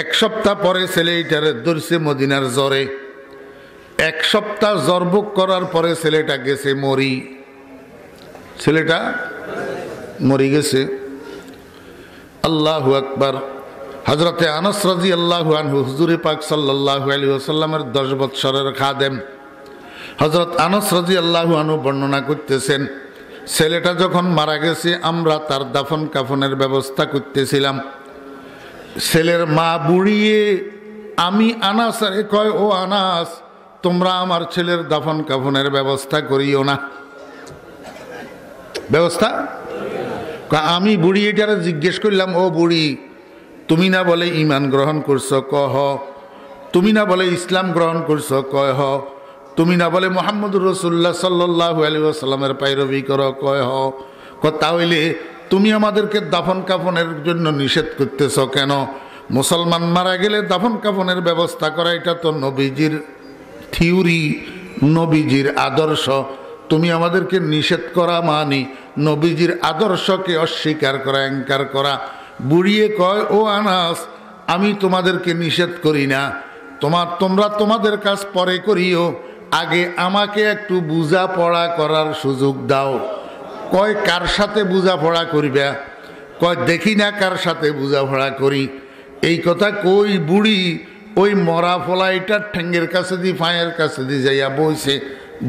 1 সপ্তাহ পরে ছেলেটারে ধরছে মদিনার জ্বরে। 1 সপ্তাহ জ্বরভোগ করার পরে ছেলেটা গেছে মরি, ছেলেটা মরি গেছে। আল্লাহু আকবার। হযরতে আনাস রাদিয়াল্লাহু আনহু হুজুরে পাক সাল্লাল্লাহু আলাইহি ওয়াসাল্লামের 10 বৎসরের খাদেম হযরত আনাস রাদিয়াল্লাহু আনহু বর্ণনা করতেছেন, ছেলেটা যখন মারা গেছে আমরা তার দাফন কাফনের ব্যবস্থা করতেছিলাম। ছেলের মা বুড়িয়ে আমি আনাসরে কয়, ও আনাস, তোমরা আমার ছেলের দাফন কাফনের ব্যবস্থা করিও না। ব্যবস্থা আমি বুড়ি এটারে জিজ্ঞেস করলাম, ও বুড়ি, তুমি না বলে ঈমান গ্রহণ করছো, কহ। তুমি না বলে ইসলাম গ্রহণ করছো, কয় হ। তুমি না বলে মুহাম্মদুর রাসূলুল্লাহ সাল্লাল্লাহু আলাইহি ওয়াসাল্লামের পায়রবি করো, কয় হ। তাহলে তুমি আমাদেরকে দাফন কাফনের জন্য নিষেধ করতেছ কেন? মুসলমান মারা গেলে দাফন কাফনের ব্যবস্থা করা এটা তো নবীজির থিওরি, নবীজির আদর্শ। তুমি আমাদেরকে নিষেধ করা মানি নবীজির আদর্শকে অস্বীকার করা, অঙ্কার করা। বুড়িয়ে কয়, ও আনাস, আমি তোমাদেরকে নিষেধ করি না, তোমরা তোমাদের কাজ পরে করিও, আগে আমাকে একটু বুঝাপড়া করার সুযোগ দাও। কয়, কার সাথে বুঝাপড়া করবে? কয়, দেখি না কার সাথে বুঝাপড়া করি। এই কথা কই বুড়ি ওই মরা ফলাইটার ঠ্যাঙ্গের কাছে দিয়ে, ফাঁয়ের কাছে দিয়ে যাইয়া বইছে।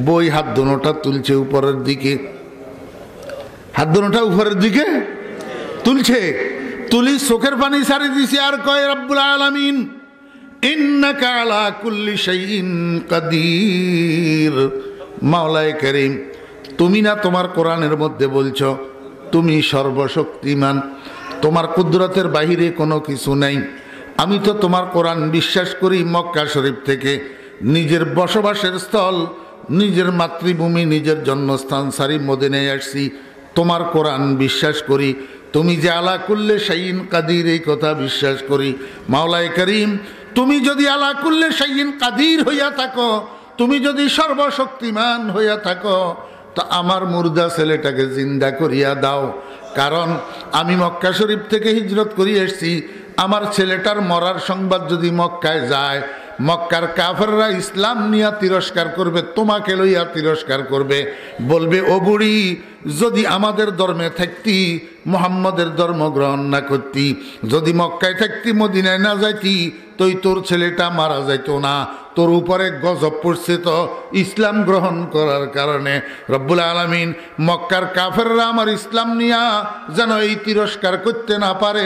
বই হাত দোনোটা তুলছে উপরের দিকে, হাত দোনোটা উপরের দিকে তুলছে, তুলি চোখের পানি ছাড়ি দিছে আর কয়, রব্বুল আলামিন ইন্নাকা আলা কুল্লি শাইইন কাদির। মাওলায়ে কারীম, তুমি না তোমার কোরআনের মধ্যে বলছো তুমি সর্বশক্তিমান, তোমার কুদরতের বাহিরে কোনো কিছু নাই। আমি তো তোমার কোরআন বিশ্বাস করি। মক্কা শরীফ থেকে নিজের বসবাসের স্থল, নিজের মাতৃভূমি, নিজের জন্মস্থান সারি মদিনায় আসছি, তোমার কোরআন বিশ্বাস করি। তুমি যে আলা কুল্লি শাইইন কাদির, এই কথা বিশ্বাস করি। মাওলায়ে কারীম, তুমি যদি আলা কুল্লি শাইইন কাদির হইয়া থাকো, তুমি যদি সর্বশক্তিমান হইয়া থাকো, তো আমার মুর্দা ছেলেটাকে জিন্দা করিয়া দাও। কারণ আমি মক্কা শরীফ থেকে হিজরত করিয়ে এসেছি, আমার ছেলেটার মরার সংবাদ যদি মক্কায় যায়, মক্কার কাফেররা ইসলাম নিয়া তিরস্কার করবে, তোমাকে লইয়া তিরস্কার করবে, বলবে, ও বুড়ি, যদি আমাদের ধর্মে থাকতি, মুহাম্মদের ধর্ম গ্রহণ না করতি, যদি মক্কায় থাকতি, মদিনায় না যাইতি, তোর ছেলেটা মারা যাইতো না। তোর উপরে গজব পড়ছে তো ইসলাম গ্রহণ করার কারণে। রব্বুল আলামিন মক্কার কাফেররা আমার ইসলাম নিয়া যেন এই তিরস্কার করতে না পারে,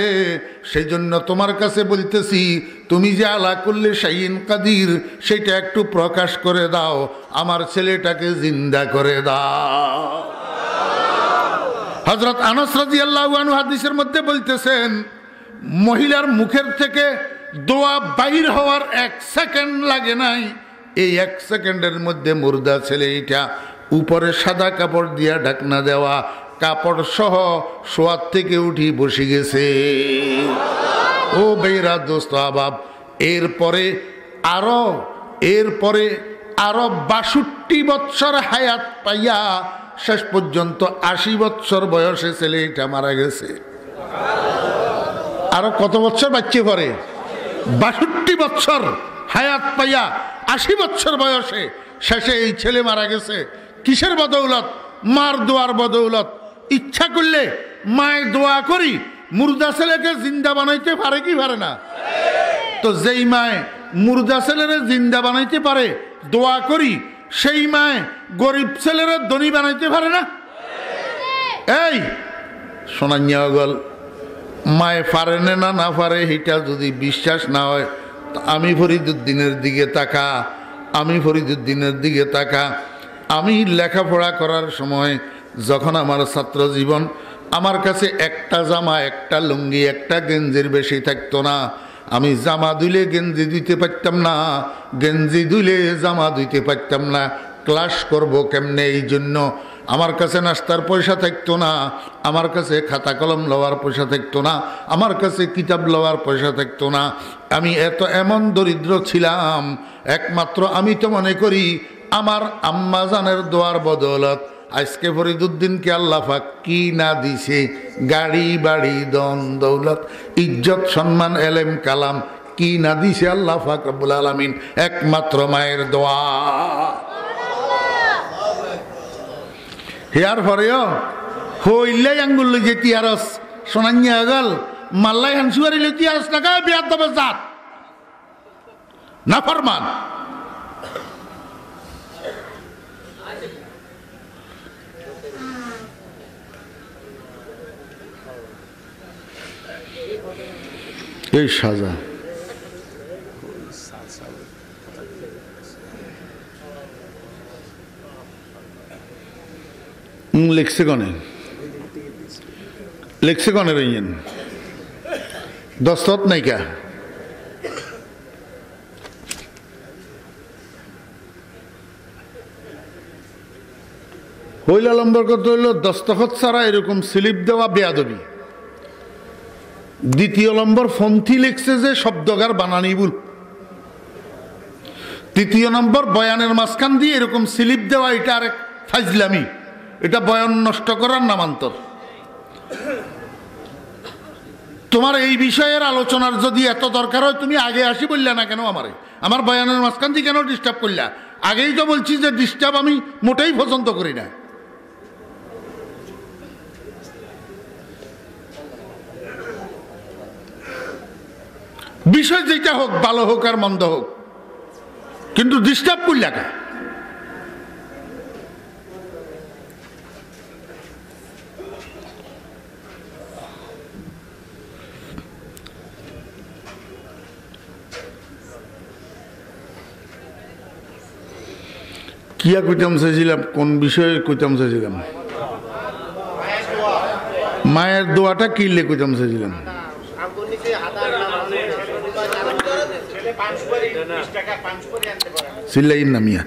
সেই জন্য তোমার কাছে বলতেছি, তুমি যে আলা কুল্লি শাইইন কাদির সেটা একটু প্রকাশ করে দাও, আমার ছেলেটাকে জিন্দা করে দাও। হযরত আনাস রাদিয়াল্লাহু আনহু হাদিসের মধ্যে বলতেছেন, মহিলার মুখের থেকে দোয়া বাইর হওয়ার 1 সেকেন্ড লাগে নাই, এই 1 সেকেন্ডের মধ্যে মুর্দা ছেলেটা উপরে সাদা কাপড় দিয়া ঢাকনা দেওয়া, কাপড় সহ শোয়ার থেকে উঠি বসে গেছে। ও বেরা দোস্ত আবাব, এরপরে আরো 62 বৎসর হায়াত পাইয়া শেষ পর্যন্ত 80 বৎসর বয়সে ছেলেটা মারা গেছে। আরো কত বছর বাচ্চা পরে? 62 বছর হায়াত পাইয়া 80 বছর বয়সে শেষে এই ছেলে মারা গেছে। কিসের বদৌলত? মার দোয়ার বদৌলত। ইচ্ছা করলে মায়ের দোয়া করি মুর্দা ছেলেকে জিন্দা বানাইতে পারে কি পারে না? তো যেই মায় মুর্দা ছেলেরে জিন্দা বানাইতে পারে দোয়া করি, সেই মায় গরিব ছেলেরে ধনী বানাইতে পারে না? এই সোনাইয়া গল, মায় পারে না পারে এটা যদি বিশ্বাস না হয়, আমি ফরিদুদ্দিনের দিকে তাকা, আমি লেখাপড়া করার সময় যখন আমার ছাত্র জীবন, আমার কাছে একটা জামা, একটা লুঙ্গি, একটা গেঞ্জির বেশি থাকতো না। আমি জামা ধুলে গেঞ্জি ধুইতে পারতাম না, গেঞ্জি ধুলে জামা ধুইতে পারতাম না। ক্লাস করব কেমনে? এই জন্য আমার কাছে নাস্তার পয়সা থাকতো না, আমার কাছে খাতা কলম লওয়ার পয়সা থাকতো না, আমার কাছে কিতাব লওয়ার পয়সা থাকতো না। আমি এমন দরিদ্র ছিলাম, একমাত্র আমি তো মনে করি আমার আম্মা জানের দোয়ার বদৌলত আজকে ফরিদুদ্দিনকে আল্লাহ পাক কি না দিছে, গাড়ি বাড়ি দন দৌলত ইজ্জত সম্মান এলেম কালাম কি না দিছে আল্লাহ পাক রব্বুল আলামিন, একমাত্র মায়ের দোয়া। হেয়ার পরেও হইলে আঙ্গুল লইছে তিয়ারস সোনাইয়া গল মাল্লাই হানসুয়ারি লই তিয়ারস টাকা বিয়ার দবে জাত না ফরমান। এই সাজা লিখছে কনে রইন দস্তত নাইকা হইলা নম্বর কত হইল, দস্তখত ছাড়া এরকম স্লিপ দেওয়া বেয়াদবি। দ্বিতীয় নম্বর ফন্থি লিখছে যে শব্দগার বানানি ভুল। তৃতীয় নম্বর বয়ানের মাঝখান দিয়ে এরকম স্লিপ দেওয়া, এটা আরেক ফাইজলামি, এটা বয়ান নষ্ট করার নামান্তর। তোমার এই বিষয়ের আলোচনার যদি এত দরকার হয় তুমি আগে আসি বললা না কেন? আমার বয়ানের মাঝখান দিয়ে কেন ডিস্টার্ব করলা? আগেই তো বলছি যে ডিস্টার্ব আমি মোটেই পছন্দ করি না। বিষয় যেটা হোক, ভালো হোক আর মন্দ হোক, কিন্তু ডিস্টার্ব করলা কে? কিয়া কইতাম চাইছিলাম, কোন বিষয়ে কইতাম চাইছিলাম? মায়ের দোয়াটা কিনলে কইতাম চাইছিলাম। চিল্লাইন না মিয়া।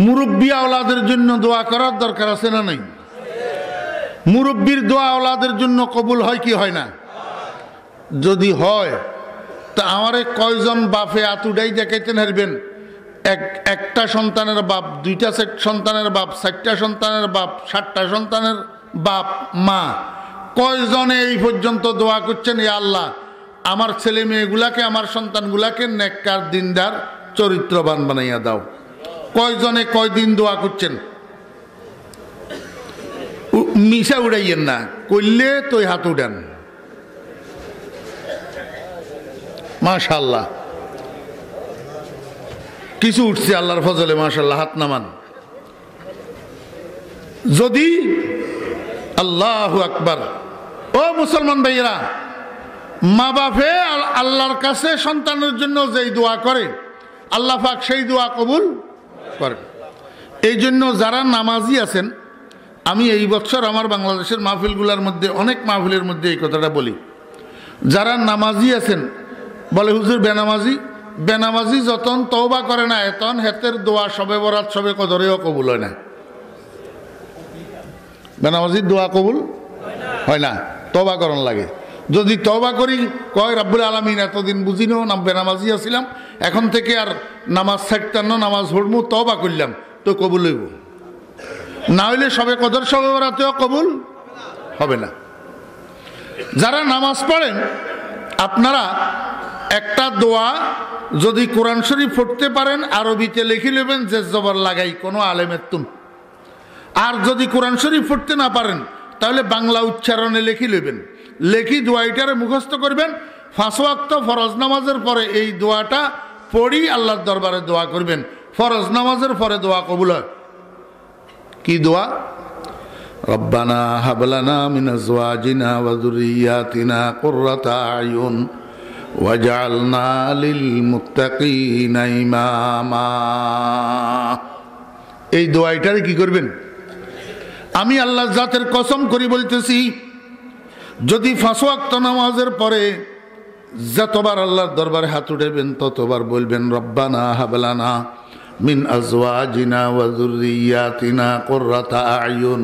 মুরব্বী আওলাদের জন্য দোয়া করার দরকার আছে না নাই? মুরব্বীর দোয়া আওলাদের জন্য কবুল হয় কি হয় না? যদি হয় তা আমারে কয়জন বাপে আতুডাই দেখাইতে হারবেন? একটা সন্তানের বাপ, 2টা সন্তানের বাপ, 4টা সন্তানের বাপ, 7টা সন্তানের বাপ মা, কয়জনে এই পর্যন্ত দোয়া করছেন, ইয়া আল্লাহ আমার ছেলে মেয়েগুলাকে, আমার সন্তানগুলাকে নেককার দিনদার চরিত্রবান বানাইয়া দাও? কয়জনে কয়দিন দোয়া করছেন? মিশা উড়াইয়েন না, করলে তো হাত উঠান। মাশাআল্লাহ, কিছু উঠছে আল্লাহর ফজলে, মাশাআল্লাহ, হাত নামান। যদি আল্লাহু আকবার, ও মুসলমান ভাইয়েরা, মা বাপে আল্লাহর কাছে সন্তানের জন্য যেই দোয়া করে আল্লাহ পাক সেই দোয়া কবুল করে। এই জন্য যারা নামাজি আছেন, আমি এই বছর আমার বাংলাদেশের মাহফিলগুলোর মধ্যে অনেক মাহফিলের মধ্যে এই কথাটা বলি, যারা নামাজি আছেন বলে হুজুর বেনামাজি যতন তওবা করে না এতন হেতের দোয়া সবে বরাত সবে কদরেও কবুল হয় না। বেনামাজির দোয়া কবুল হয় না, তওবা করন লাগে। যদি তওবা করি কয় রব্বুল আলামিন এতদিন বুঝিনো না বেনামাজি আছিলাম, এখন থেকে আর নামাজ ছাড়তাম না, নামাজ পড়মু, তওবা করলাম, তো কবুল হইব। না হইলে সবে কদর সবে বরাতেও কবুল হবে না। যারা নামাজ পড়েন আপনারা একটা দোয়া যদি কোরআন শরীফ পড়তে পারেন আরবিতে লিখে নেবেন যে জবর লাগাই কোনো আলেমের তুম। আর যদি কোরআন শরীফ পড়তে না পারেন তাহলে বাংলা উচ্চারণে লিখে নেবেন, লেখি দোয়াইটারে মুখস্থ করবেন। 5 ওয়াক্ত ফরজ নামাজের পরে এই দোয়াটা পড়ি আল্লাহর দরবারে দোয়া করবেন। ফরজ নামাজের পরে দোয়া কবুল হয়। কি দোয়া? রব্বানা হাবলানা মিন আজওয়াজিনা ওয়া যুররিয়াতিনা কুররাতা আয়ুন ওয়াজআলনা লিল মুত্তাকিনা ইমামা। এই দোয়াইটারে কি করবেন? আমি আল্লাহর জাতের কসম করি বলতেছি, যদি 5 ওয়াক্ত নামাজের পরে যতবার আল্লাহর দরবারে হাত উঠাবেন ততবার বলবেন রব্বানা হাবলানা মিন আজওয়াজিনা ওয়া যুররিয়াতিনা কুররাতা আয়ুন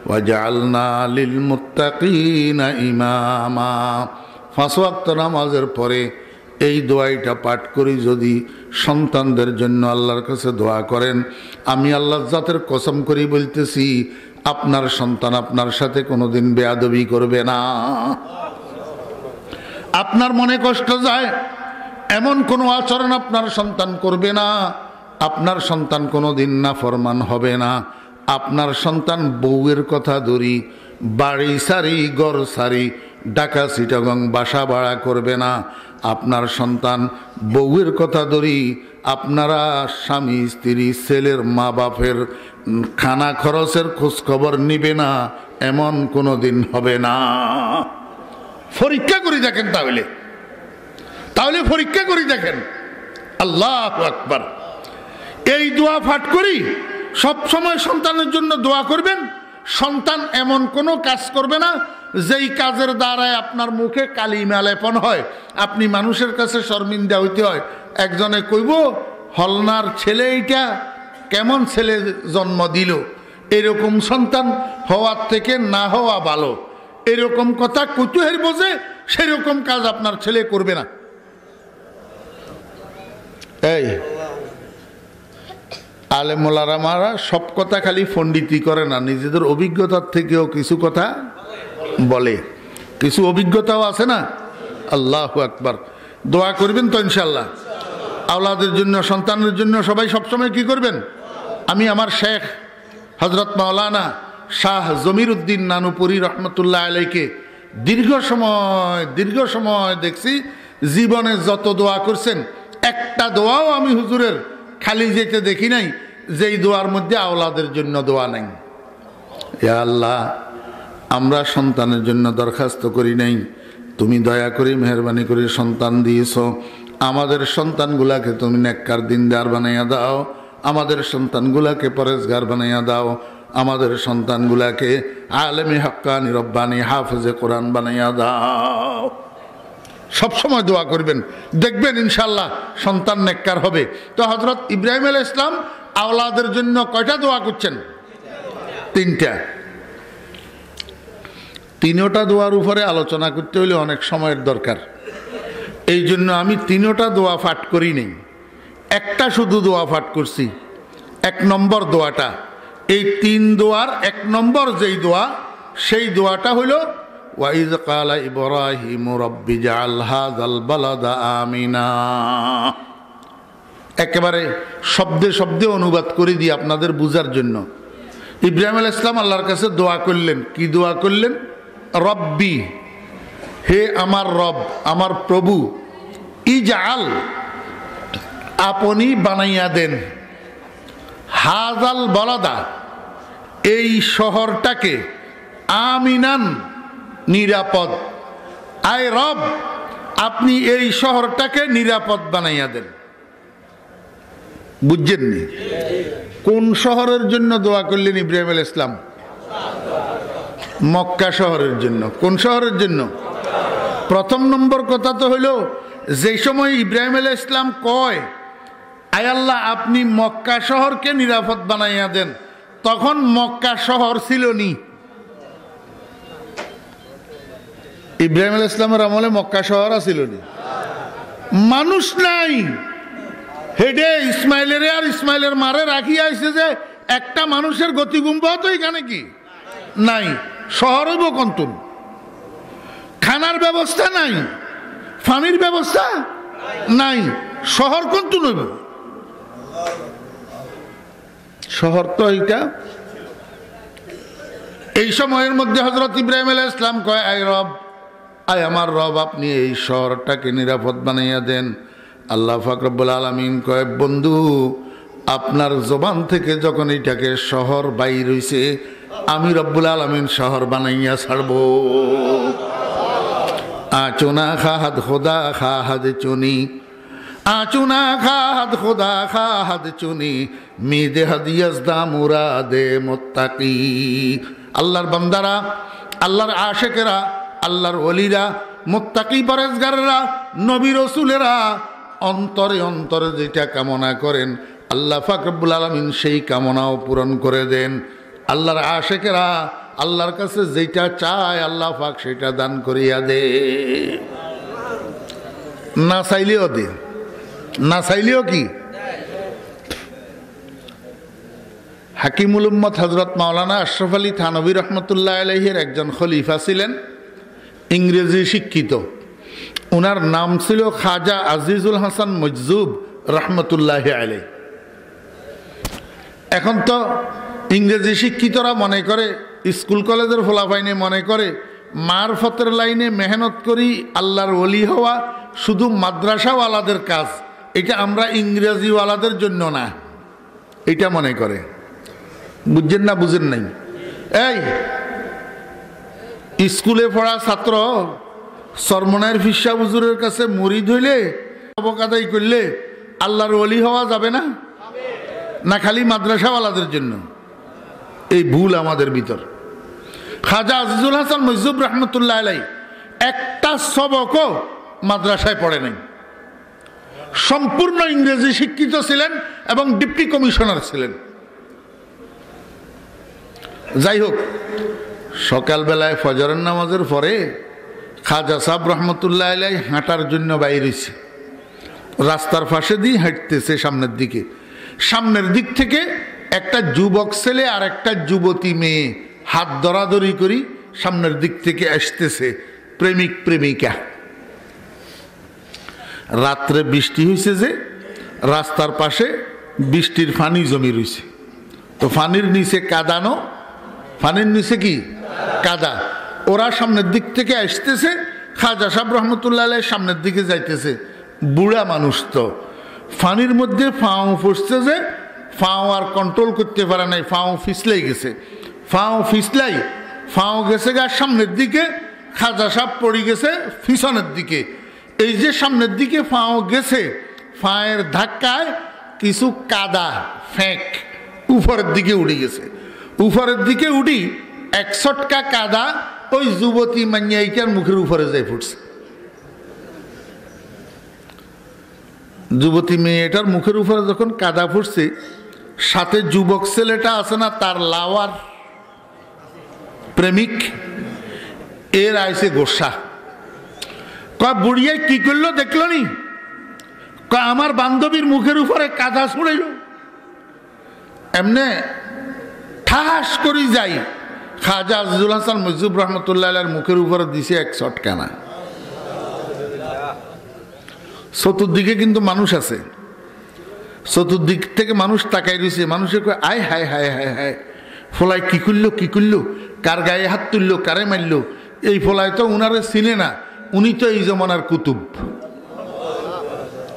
ওয়াজআলনা লিল মুত্তাকিনা ইমামা। 5 ওয়াক্ত নামাজের পরে এই দোয়াইটা পাঠ করি যদি সন্তানদের জন্য আল্লাহর কাছে দোয়া করেন, আমি আল্লাহর জাতের কসম করি বলতেছি আপনার সন্তান আপনার সাথে কোনোদিন বেয়াদবি করবে না। আপনার মনে কষ্ট যায় এমন কোনো আচরণ আপনার সন্তান করবে না। আপনার সন্তান কোনোদিন নাফরমান হবে না। আপনার সন্তান বউয়ের কথা ধরি বাড়ি সারি ঘর সারি ঢাকা চিটাগং বাসা ভাড়া করবে না। আপনার সন্তান বউয়ের কথা ধরি আপনারা স্বামী স্ত্রী ছেলের মা বাপের খানা খরচের খোঁজখবর নিবে না, এমন কোনো দিন হবে না। পরীক্ষা করে দেখেন, তাহলে পরীক্ষা করে দেখেন। আল্লাহু আকবার। এই দোয়া পাঠ করি সব সময় সন্তানের জন্য দোয়া করবেন। সন্তান এমন কোনো কাজ করবে না যেই কাজের দ্বারায় আপনার মুখে কালিমা লেপন হয়, আপনি মানুষের কাছে শর্মিন্দা হইতে হয়। একজনে কইব হলনার ছেলে এইটা কেমন ছেলে জন্ম দিল, এরকম সন্তান হওয়ার থেকে না হওয়া ভালো, এরকম কথা কুতুহের বোঝে সেরকম কাজ আপনার ছেলে করবে না। এই আলেমুলামারা সব কথা খালি পণ্ডিতি করে না, নিজেদের অভিজ্ঞতার থেকেও কিছু কথা বলে, কিছু অভিজ্ঞতাও আছে না। আল্লাহু আকবার। দোয়া করবেন তো ইনশাল্লাহ আওলাদের জন্য, সন্তানের জন্য সবাই সবসময় কি করবেন? আমি আমার শেখ হজরত মাওলানা শাহ জমির উদ্দিন নানুপুরি রহমতুল্লাহ আলাইকে দীর্ঘ সময় দেখছি জীবনে যত দোয়া করছেন একটা দোয়াও আমি হুজুরের খালি যেতে দেখি নাই যেই দোয়ার মধ্যে আওলাদের জন্য দোয়া নাই। ইয়া আল্লাহ, আমরা সন্তানের জন্য দরখাস্ত করি নাই, তুমি দয়া করে মেহরবানি করে সন্তান দিয়েছ, আমাদের সন্তানগুলাকে তুমি নেককার দিনদার বানাইয়া দাও, আমাদের সন্তানগুলাকে পরেজগার বানাইয়া দাও, আমাদের সন্তানগুলাকে আলেমে হক্কানি রব্বানি হাফেজে কোরআন বানাইয়া দাও। সবসময় দোয়া করবেন, দেখবেন ইনশাল্লাহ সন্তান নেককার হবে। তো হজরত ইব্রাহিম আলাইহিস সালাম আওলাদের জন্য কয়টা দোয়া করছেন? 3টা। 3টা দোয়ার উপরে আলোচনা করতে হলে অনেক সময়ের দরকার, এই জন্য আমি 3টা দোয়া পাঠ করি নেই, একটা শুধু দোয়া পাঠ করছি। 1 নম্বর দোয়াটা, এই 3 দোয়ার 1 নম্বর যেই দোয়া, সেই দোয়াটা হইল ওয়াইজ কালা ইব্রাহিম রব্বি জাআল হাযাল বালাদা আমিনা। একেবারে শব্দে শব্দে অনুবাদ করে দিই আপনাদের বুঝার জন্য। ইব্রাহিম আলাইহিস সালাম আল্লাহর কাছে দোয়া করলেন। কি দোয়া করলেন? রব্বি, হে আমার রব, আমার প্রভু, ইজাল আপনি বানাইয়া দেন, হাজাল বলাদা এই শহরটাকে, আমিনান নিরাপদ, আয় রব আপনি এই শহরটাকে নিরাপদ বানাইয়া দেন। বুঝছেননি? কোন শহরের জন্য দোয়া করলেন ইব্রাহিম আলাইহিস সালাম? মক্কা শহরের জন্য। কোন শহরের জন্য? প্রথম নম্বর কথা তো হইল, যে সময় ইব্রাহিম আলাইহিস সালাম কয় আয় আল্লাহ আপনি মক্কা শহরকে নিরাপদ বানাইয়া দেন, তখন মক্কা শহর ছিল নি। ইব্রাহিম আলাইহিস সালামের আমলে মক্কা শহর ছিল নি, মানুষ নাই। হেডে ইসমাইলের আর ইসমাইলের মারে রাখি আইছে যে একটা মানুষের গতিগুম্ব তো এখানে কি নাই। শহর হইব কন্তুন, খানার ব্যবস্থা নাই, পানির ব্যবস্থা নাই, শহর কন্তুন হইব? শহর তো এইটা। এই সময়ের মধ্যে হযরত ইব্রাহিম আলাইহিস সালাম কয় আয় রব, আয় আমার রব আপনি এই শহরটাকে নিরাপদ বানাইয়া দেন। আল্লাহ পাক রব্বুল আলামিন কয় বন্ধু আপনার জবান থেকে যখন এইটাকে শহর বাইর হইছে, আমি রব্বুল আলামিন শহর বানাইয়া ছাড়ব। আচুনা খাহাদ খোদা খাহাদ চুনি, আচুনা খাহাদ খোদা খাহাদ চুনি, মিদে হাদিয়াজদা মুরাদে মুত্তাকি। আল্লাহর বান্দারা, আল্লাহর আশেকেরা, আল্লাহর ওলিরা, মুত্তাকি পরেজগাররা, নবী রাসূলেরা অন্তরে অন্তরে যেটা কামনা করেন আল্লাহ পাক রব্বুল আলামিন সেই কামনাও পূরণ করে দেন। আল্লাহর আশেকেরা আল্লাহর কাছে যেটা চায় আল্লাহ পাক সেটা দান করিয়া দে। না চাইলেও দে, না চাইলেও কি। হাকিমুল উম্মত হযরত মাওলানা আশরাফ আলী থানভী রহমতুল্লাহ আলাইহির একজন খলিফা ছিলেন, ইংরেজি শিক্ষিত। ওনার নাম ছিল খাজা আজিজুল হাসান মজজুব রহমতুল্লাহ আলাইহি। এখন তো ইংরেজি শিক্ষিতরা মনে করে, স্কুল কলেজের ফলাফাইনে মনে করে মারফতের লাইনে মেহনত করি আল্লাহর ওলি হওয়া শুধু মাদ্রাসাওয়ালাদের কাজ, এটা আমরা ইংরেজিওয়ালাদের জন্য না, এটা মনে করে। বুঝছেন না? বুঝেন নাই? এই স্কুলে পড়া ছাত্র সরমনের ফিসা হুজুরের কাছে মুরিদ হইলে অবকাদাই করলে আল্লাহর ওলি হওয়া যাবে না? না খালি মাদ্রাসাওয়ালাদের জন্য? এই ভুল আমাদের ভিতর। খাজা আজিজুল হাসান মজজুব রহমতুল্লাহ আলাইহি একটা সবকও মাদ্রাসায় পড়ে নাই, সম্পূর্ণ ইংরেজি শিক্ষিত ছিলেন এবং ডিপ্টি কমিশনার ছিলেন। যাই হোক, সকালবেলায় ফজরের নামাজের পরে খাজা সাহেব রহমতুল্লাহ আলাইহি হাঁটার জন্য বাইর হইছে। রাস্তার পাশে দিয়ে হাঁটতেছে সামনের দিকে। সামনের দিক থেকে একটা যুবক ছেলে আর একটা যুবতী মেয়ে হাত ধরাধরি করি সামনের দিক থেকে আসতেছে, প্রেমিক প্রেমিকা। রাত্রে বৃষ্টি হয়েছে, যে রাস্তার পাশে বৃষ্টির পানি জমি রয়েছে, তো পানির নিচে কাদানো, পানির নিচে কি কাদা। ওরা সামনের দিক থেকে আসতেছে, খাজা সাহেব রহমতুল্লাহ আলাইহি সামনের দিকে যাইতেছে। বুড়া মানুষ তো, পানির মধ্যে ফাও পড়ছে, যে ফাও আর কন্ট্রোল করতে পারে নাই, ফাও ফিসলাই গেছে। ফাও ফিসলাই ফাও গেছে গা সামনের দিকে, খাজা সাহেব পড়ে গেছে পিছনের দিকে। এই যে সামনের দিকে ফাও গেছে, ফায়ের ধাক্কায় কিছু কাদা ফেঁক উপরের দিকে উঠে গেছে। উপরের দিকে উঠি এক ছটকা কাদা ওই যুবতী মাইয়াইকার মুখের উপরে যাই ফুটছে। যুবতী মেয়েটার মুখের উপরে যখন কাদা ফুটছে, সাথে যুবক ছেলেটা আছে না, তার লাওয়ার প্রেমিক, এর আইসে গোসা। কয় বুড়িয়াই কি করলো দেখলো নি? কয় আমার বান্ধবীর মুখের উপরে কাদা ছুড়াইল। এমনে ঠাস করি যাই খাজা আজিজুল হাসান মজজুব রহমতুল্লাহ আলাইহির মুখের উপরে দিছে এক চটকানা। চতুর্দিকে কিন্তু মানুষ আছে, চতুর্দিক থেকে মানুষ তাকাই রয়েছে। মানুষের কয় আয় হায় হায় হায় হায়, ফলাই কি করলো কি করলো, কার গায়ে হাত তুললো, কারে মারলো। এই ফলাই তো উনারে চিনে না, উনি তো এই জমানার কুতুব।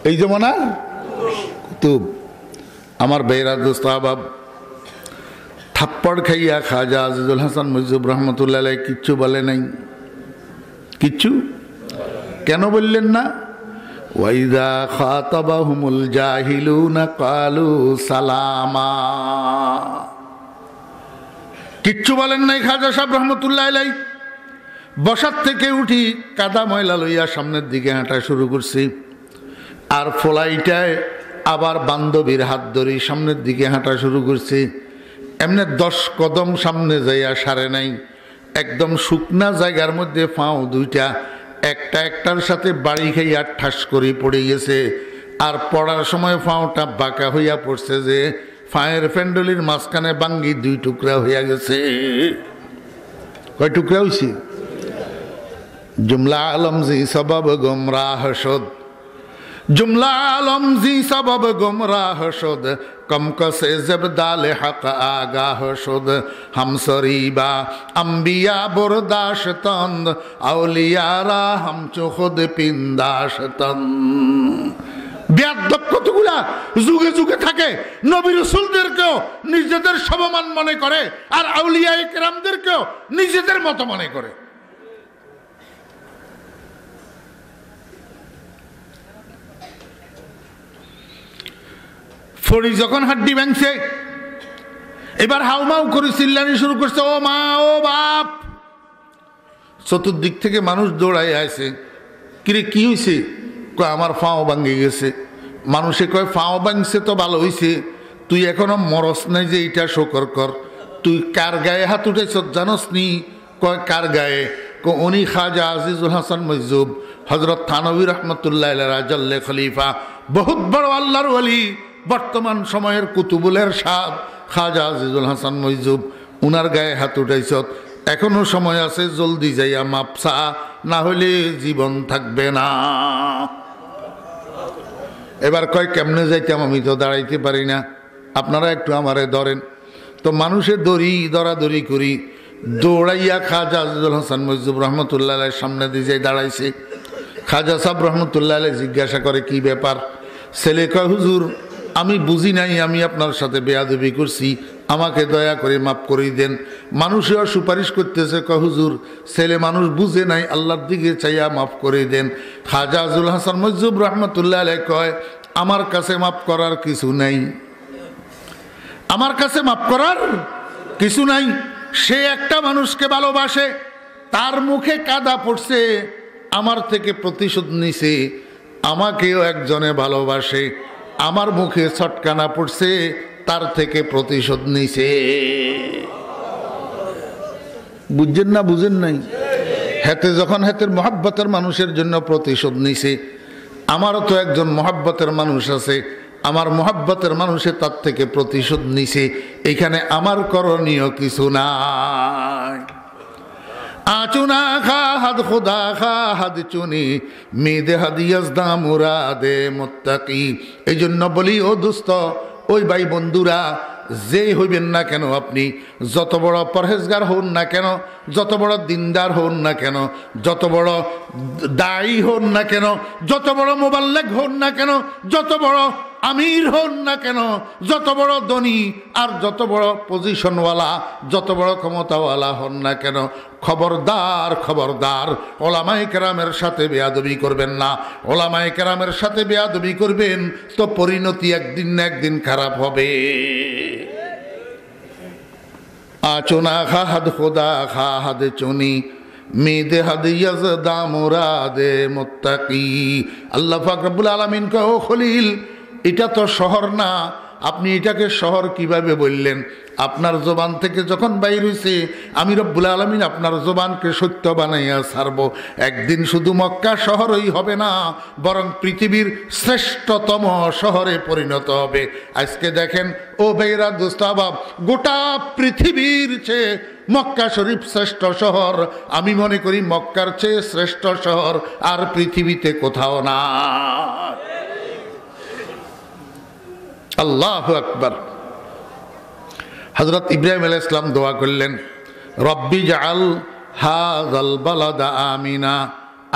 এই জমানার কুতুব। আমার বেহরা দোস্ত আহবাব, থাপ্পড় খাইয়া খাজা আজিজুল হাসান মইজুব রহমতুল্লাহ আলাইহি কিচ্ছু বলে নাই। কিচ্ছু কেন বললেন না? ওয়াইদা খাতাবাহুমুল জাহিলুনা ক্বালু সালামা। কিচ্ছু বলেন নাই খাজা সাহেব রহমতুল্লাহ আলাইহি। বসার থেকে উঠি কাদা ময়লা লইয়া সামনের দিকে হাঁটা শুরু করছি, আর ফলাইটায় আবার বান্ধবীর হাত ধরি সামনের দিকে হাঁটা শুরু করছি। এমনি 10 কদম সামনে যাইয়া সারে নাই, একদম শুকনা জায়গার মধ্যে পাও দুইটা একটা একটার সাথে বাড়ি খাইয়া ঠাস করে পড়ে গেছে। আর পড়ার সময় পাওটা বাঁকা হইয়া পড়ছে যে পায়ের ফ্যান্ডলির মাঝখানে বাঙ্গি 2 টুকরা হইয়া গেছে। কয় টুকরা হয়েছে? जुमला आलमजी सबब गुमराह शुद, जुमला आलमजी सबब गुमराह शुद, कम कसे जबदाल हक आगाह शुद। हम सरीबा अंबिया बुरदाशतंद, औलियारा हम चो खुद पिंदाशतंद। বেয়াদব কতগুলা যুগে যুগে থাকে, নবী রাসূলদেরকেও নিজেদের সমমান মনে করে, আর আউলিয়া ইকরামদেরকেও নিজেদের মতো মনে করে। ফড়ি যখন হাড্ডি ভাঙছে, এবার হাউমাউ করে চিল্লানি শুরু করছে, ও মা, ও বাপ। চতুর্দিক থেকে মানুষ দৌড়াই আসে। কিরে কি হয়েছে? কয় আমার ফাও ভাঙে গেছে। মানুষে কয় ফাও ভাঙছে তো ভালো হয়েছে, তুই এখনো মরস নাই যে এইটা শোকর কর। তুই কার গায়ে হাত উঠেছ জানস নি? কয় কার গায়ে? উনি খাজা আজিজুল হাসান মইজুব হযরত থানভী রাহমাতুল্লাহ আলাইহি রাজাল্লে খলিফা, বহুত বড় আল্লাহর ওলি, বর্তমান সময়ের কুতুবুল ইরশাদ খাজা আজিজুল হাসান মইজুব, উনার গায়ে হাত উঠাইছ। এখনো সময় আছে, জলদি যাইয়া মাপসা, না হলে জীবন থাকবে না। এবার কয় কেমনে যাইতাম, আমি তো দাঁড়াইতে পারি না, আপনারা একটু আমারে ধরেন। তো মানুষের দরাদরি করি, দৌড়াইয়া খাজা আজিজুল হাসান মইজুব রহমতুল্লাহ আলাইহির সামনে দিয়ে যাই দাঁড়াইছে। খাজা সাহেব রহমতুল্লাহ আলাইহি জিজ্ঞাসা করে কি ব্যাপার? ছেলে কয় হুজুর আমি বুঝি নাই, আমি আপনার সাথে বেয়াদবি করছি, আমাকে দয়া করে মাফ করে দেন। মানুষেও সুপারিশ করতেছে, কয় হুজুর ছেলে মানুষ বুঝে নাই, আল্লাহর দিকে চাইয়া মাফ করে দেন। খাজা আজিজুল হাসান মইজুব রহমতুল্লাহ আলাইহি কয় আমার কাছে মাফ করার কিছু নাই, আমার কাছে মাফ করার কিছু নাই। সে একটা মানুষকে ভালোবাসে, তার মুখে কাদা পড়ছে, আমার থেকে প্রতিশোধ নিছে। আমাকেও একজনে ভালোবাসে, আমার মুখে ছটকানা পড়ছে, তার থেকে প্রতিশোধ নিছে। বুঝছেন না? বুঝেন নাই? হেতে যখন হেতের মহাব্বতের মানুষের জন্য প্রতিশোধ নিছে, আমারও তো একজন মহাব্বতের মানুষ আছে, আমার মহাব্বতের মানুষে তার থেকে প্রতিশোধ নিছে। এখানে আমার করণীয় কিছু নাই। আচুনা খা হাদ খুদা খা হাদ চুনি মেদে হাদিয়াজদা মুরাদে মুত্তাকি। এই জন্য বলি ও দোস্ত, ওই ভাই বন্ধুরা, যেই হইবেন না কেন, আপনি যত বড় পরহেজগার হন না কেন, যত বড় দিনদার হন না কেন, যত বড় দায়ী হন না কেন, যত বড় মুবাল্লিগ হন না কেন, যত বড় আমির হন না কেন, যত বড় ধনী আর যত বড় পজিশনওয়ালা, যত বড় ক্ষমতাওয়ালা হন না কেন, খবরদার খবরদার, ওলামায়ে কেরামের সাথে বেয়াদবি করবেন না। ওলামায়ে কেরামের সাথে বেয়াদবি করবেন তো পরিণতি একদিন না একদিন খারাপ হবে। আচুনা খা হাদ খোদা খা হাদ চুনি মেদে হাদিয়াজদা মুরাদে মুত্তাকি। আল্লাহ পাক রব্বুল আলামিন কয়, ও খলিল, এটা তো শহর না, আপনি এটাকে শহর কিভাবে বললেন? আপনার জবান থেকে যখন বাইর হইছে, আমি রব্বুল আলামিন আপনার জবানকে সত্য বানাইয়া ছাড়ব। একদিন শুধু মক্কা শহরই হবে না, বরং পৃথিবীর শ্রেষ্ঠতম শহরে পরিণত হবে। আজকে দেখেন ও ভাইরা দোস্ত আহবাব, গোটা পৃথিবীর চেয়ে মক্কা শরীফ শ্রেষ্ঠ শহর। আমি মনে করি মক্কার চেয়ে শ্রেষ্ঠ শহর আর পৃথিবীতে কোথাও না। আল্লাহু আকবার। হযরত ইব্রাহিম আলাইহিস সালাম দোয়া করলেন, রব্বি জাআল হাযাল বালাদা আমিনা।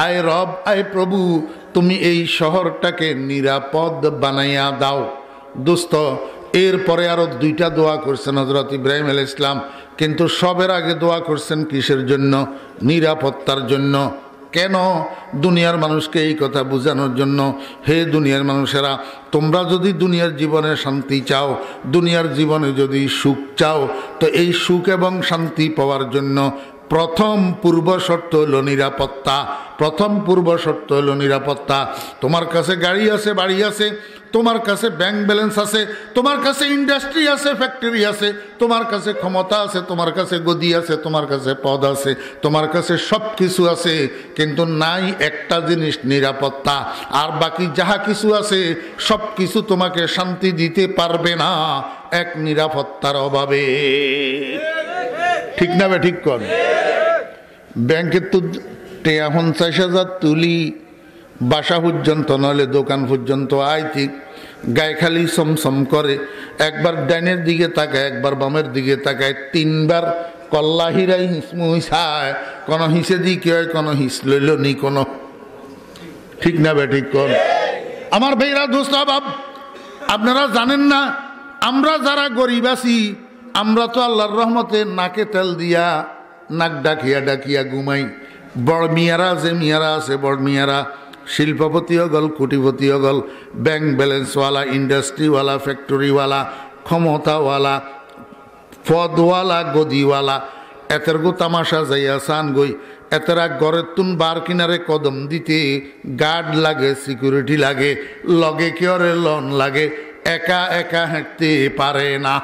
আয় রব, আয় প্রভু, তুমি এই শহরটাকে নিরাপদ বানাইয়া দাও। দোস্ত, এরপরে আরো 2টা দোয়া করছেন হযরত ইব্রাহিম আলাইহিস সালাম, কিন্তু সবের আগে দোয়া করছেন কিসের জন্য? নিরাপত্তার জন্য। কেন? দুনিয়ার মানুষকে এই কথা বোঝানোর জন্য, হে দুনিয়ার মানুষেরা, তোমরা যদি দুনিয়ার জীবনে শান্তি চাও, দুনিয়ার জীবনে যদি সুখ চাও, তো এই সুখ এবং শান্তি পাওয়ার জন্য প্রথম পূর্ব শর্ত হলো নিরাপত্তা। প্রথম পূর্ব শর্ত হলো নিরাপত্তা। তোমার কাছে গাড়ি আছে, বাড়ি আছে, তোমার কাছে ব্যাংক ব্যালেন্স আছে, তোমার কাছে ইন্ডাস্ট্রি আছে, ফ্যাক্টরি আছে, তোমার কাছে ক্ষমতা আছে, তোমার কাছে গদি আছে, তোমার কাছে পদ আছে, তোমার কাছে সব কিছু আছে, কিন্তু নাই একটা জিনিস, নিরাপত্তা। আর বাকি যাহা কিছু আছে সব কিছু তোমাকে শান্তি দিতে পারবে না এক নিরাপত্তার অভাবে। ঠিক না বে ঠিক কর? ব্যাংকের তো 50,000 তুলি বাসা পর্যন্ত, নইলে দোকান পর্যন্ত আইতি, গায়ে খালি সমসম করে, একবার ডাইনের দিকে তাকায়, একবার বামের দিকে তাকায়, 3বার কল্লা হিরাই হিসমুইসায়, কোনো হিসে দি কি হয়, কোনো হিস লইল নি কোনো। ঠিক না বে ঠিক কর? আমার ভাইরা দোস্ত বাব, আপনারা জানেন না, আমরা যারা গরিব আছি, আমরা তো আল্লাহর রহমতে নাকে তেল দিয়া নাক ডাকিয়া ডাকিয়া ঘুমাই। বড় মিয়ারা যে মিয়ারা আছে, বড় মিয়ারা শিল্পপতি হগল, কোটিপতি হগল, ব্যাংক ব্যালেন্সওয়ালা, ইন্ডাস্ট্রিওয়ালা, ফ্যাক্টরিওয়ালা, ক্ষমতাওয়ালা, পদওয়ালা, গদিওয়ালা, এতের গো তামাশা যাইয়া সান গই, এতেরা ঘরের তুন বার কিনারে কদম দিতে গার্ড লাগে, সিকিউরিটি লাগে, লগে কেউরে লন লাগে, একা একা হাঁটতে পারে না।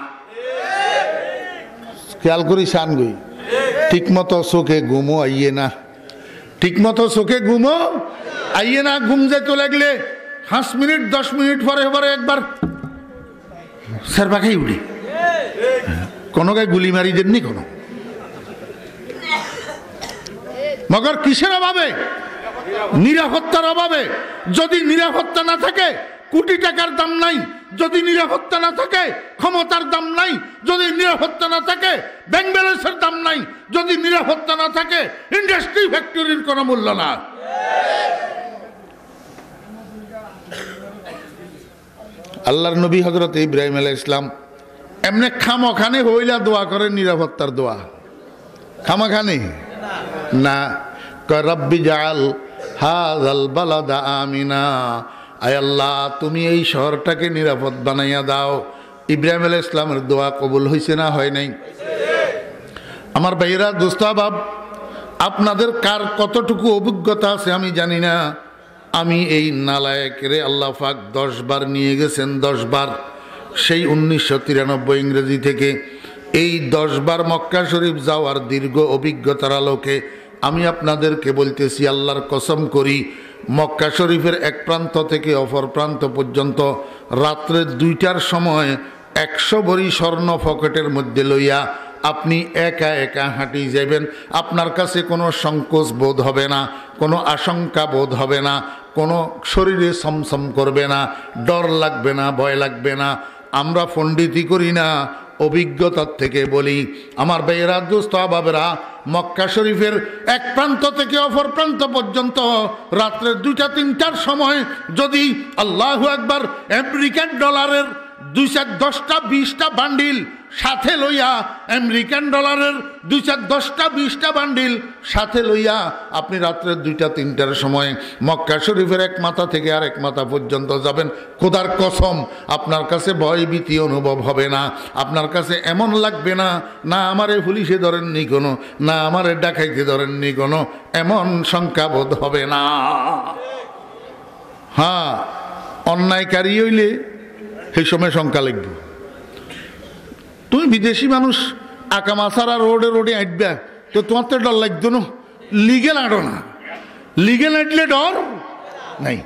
খেয়াল করি সান গই, ঠিক মতো চোখে ঘুমো আইয়ে না, ঠিক মতো চোখে ঘুমো আইয়ে না। ঘুম যেতে লাগলে 5 মিনিট 10 মিনিট পরে পরে একবার স্যার পাখাই উঠি, কোনো গায়ে গুলি মারি দেননি কোনো। মগর কিসের অভাবে? নিরাপত্তার অভাবে। যদি নিরাপত্তা না থাকে, কোটি টাকার দাম নাই। যদি নিরাপত্তা না থাকে, ক্ষমতার দাম নাই। যদি নিরাপত্তা না থাকে, ব্যাংক ব্যালেন্সের দাম নাই। যদি নিরাপত্তা না থাকে, ইন্ডাস্ট্রি ফ্যাক্টরির কোনো মূল্য না। আল্লাহর নবী হযরত ইব্রাহিম আলাইহিস সালাম এমনি খামখানে হইলা দোয়া করেন, নিরাপত্তার দোয়া। খামখানে না, কয় রব্বি জাআল হাযাল বালাদা আমিনা, আয় আল্লাহ তুমি এই শহরটাকে নিরাপদ বানাইয়া দাও। ইব্রাহিম আলাইহিস সালামের দোয়া কবুল হয়েছে না হয় নাই? আমার ভাইয়েরা দোস্তাবাব, আপনাদের কার কতটুকু অভিজ্ঞতা আছে আমি জানি না। আমি এই নালায়েকেরে আল্লাহ পাক 10 বার নিয়ে গেছেন, 10 বার। সেই 1993 ইংরেজি থেকে এই 10 বার মক্কা শরীফ যাওয়ার দীর্ঘ অভিজ্ঞতার আলোকে আমি আপনাদেরকে বলতেছি, আল্লাহর কসম করি, মক্কা শরীফের এক প্রান্ত থেকে অপর প্রান্ত পর্যন্ত রাত্রে 2টার সময় 100 ভরি স্বর্ণ পকেটের মধ্যে লইয়া আপনি একা একা হাঁটি যাবেন। আপনার কাছে কোনো সংকোচ বোধ হবে না, কোনো আশঙ্কা বোধ হবে না, কোনো শরীরে সমসম করবে না, ডর লাগবে না, ভয় লাগবে না। আমরা পণ্ডিতি করি না, অভিজ্ঞতার থেকে বলি। আমার ভাইয়েরা দোস্ত বাবেরা, মক্কা শরীফের এক প্রান্ত থেকে অপর প্রান্ত পর্যন্ত রাত্রে 2টা-3টার সময় যদি আল্লাহু আকবার আমেরিকান ডলারের 210টা 20টা বান্ডিল সাথে লইয়া, আমেরিকান ডলারের 210টা 20টা বান্ডিল সাথে লইয়া আপনি রাত্রে 2টা-3টার সময় মক্কা শরীফের এক মাথা থেকে আরেক মাথা পর্যন্ত যাবেন, খোদার কসম আপনার কাছে ভয় ভীতি অনুভব হবে না। আপনার কাছে এমন লাগবে না, না আমারে পুলিশে ধরেননি কোনো, না আমারে ডাকাইতে ধরেননি কোনো, এমন শঙ্কাবোধ হবে না। হ্যাঁ, অন্যায়কারী হইলে সেই সময় শঙ্কা লাগবে। তুমি বিদেশি মানুষ, আকামাছাড়া রোডে রোডে আঁটবে, তো তোমার তো ডর লাগতো না। লিগেল আঁটো না, লিগেল আঁটলে ডর নাই।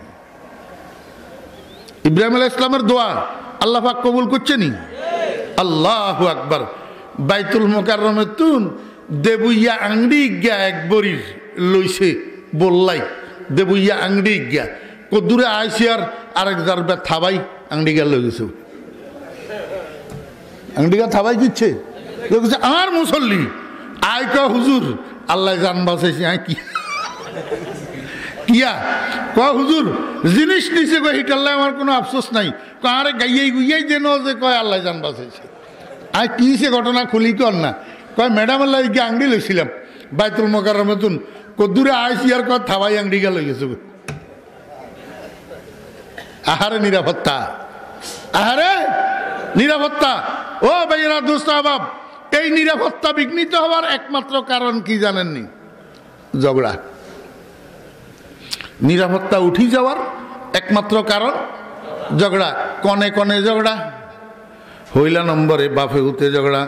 ইব্রাহিম আলাইহিস সালামের দোয়া আল্লাহ পাক কবুল করছেনি। আল্লাহু আকবার। বাইতুল মুকাররমে তুন দেবুইয়া আংড়ি গিয়া এক বরির লইছে বললাই, দেবুইয়া আংড়ি গিয়া কদূরে আইসি আর আরেক জারবে থাবাই আংড়ি গিয়া লই গেছে, আংড়িকা থাবাই দিচ্ছে। আর মুসল্লি আয় কা হুজুর আল্লাহ জান বাঁচাইছে, আয় কি কিয়া কয় হুজুর জিনিস নিছে কয় হিটাল্লাই আমার কোনো আফসোস নাই, কয় আরে গাইয়াই গুইয়াই যেন যে কয় আল্লাহ জান বাঁচাইছে। আর কিছে ঘটনা খুলি কর না, কয় ম্যাডাম আল্লাহ গিয়ে আংড়ি লইছিলাম বাইতুল মোকাররমের মতন, কদ্দুরে আইসি আর কয় থাবাই আংড়ি গা লই গেছে। আহারে নিরাপত্তা, আহারে নিরাপত্তা। ও ভাইয়েরা দোস্ত আহবাব, এই নিরাপত্তা বিঘ্নিত হওয়ার একমাত্র কারণ কি জানেননি? ঝগড়া। নিরাপত্তা উঠি যাওয়ার একমাত্র কারণ ঝগড়া। কনে কনে ঝগড়া, হইলা নম্বরে বাপে উঠে ঝগড়া,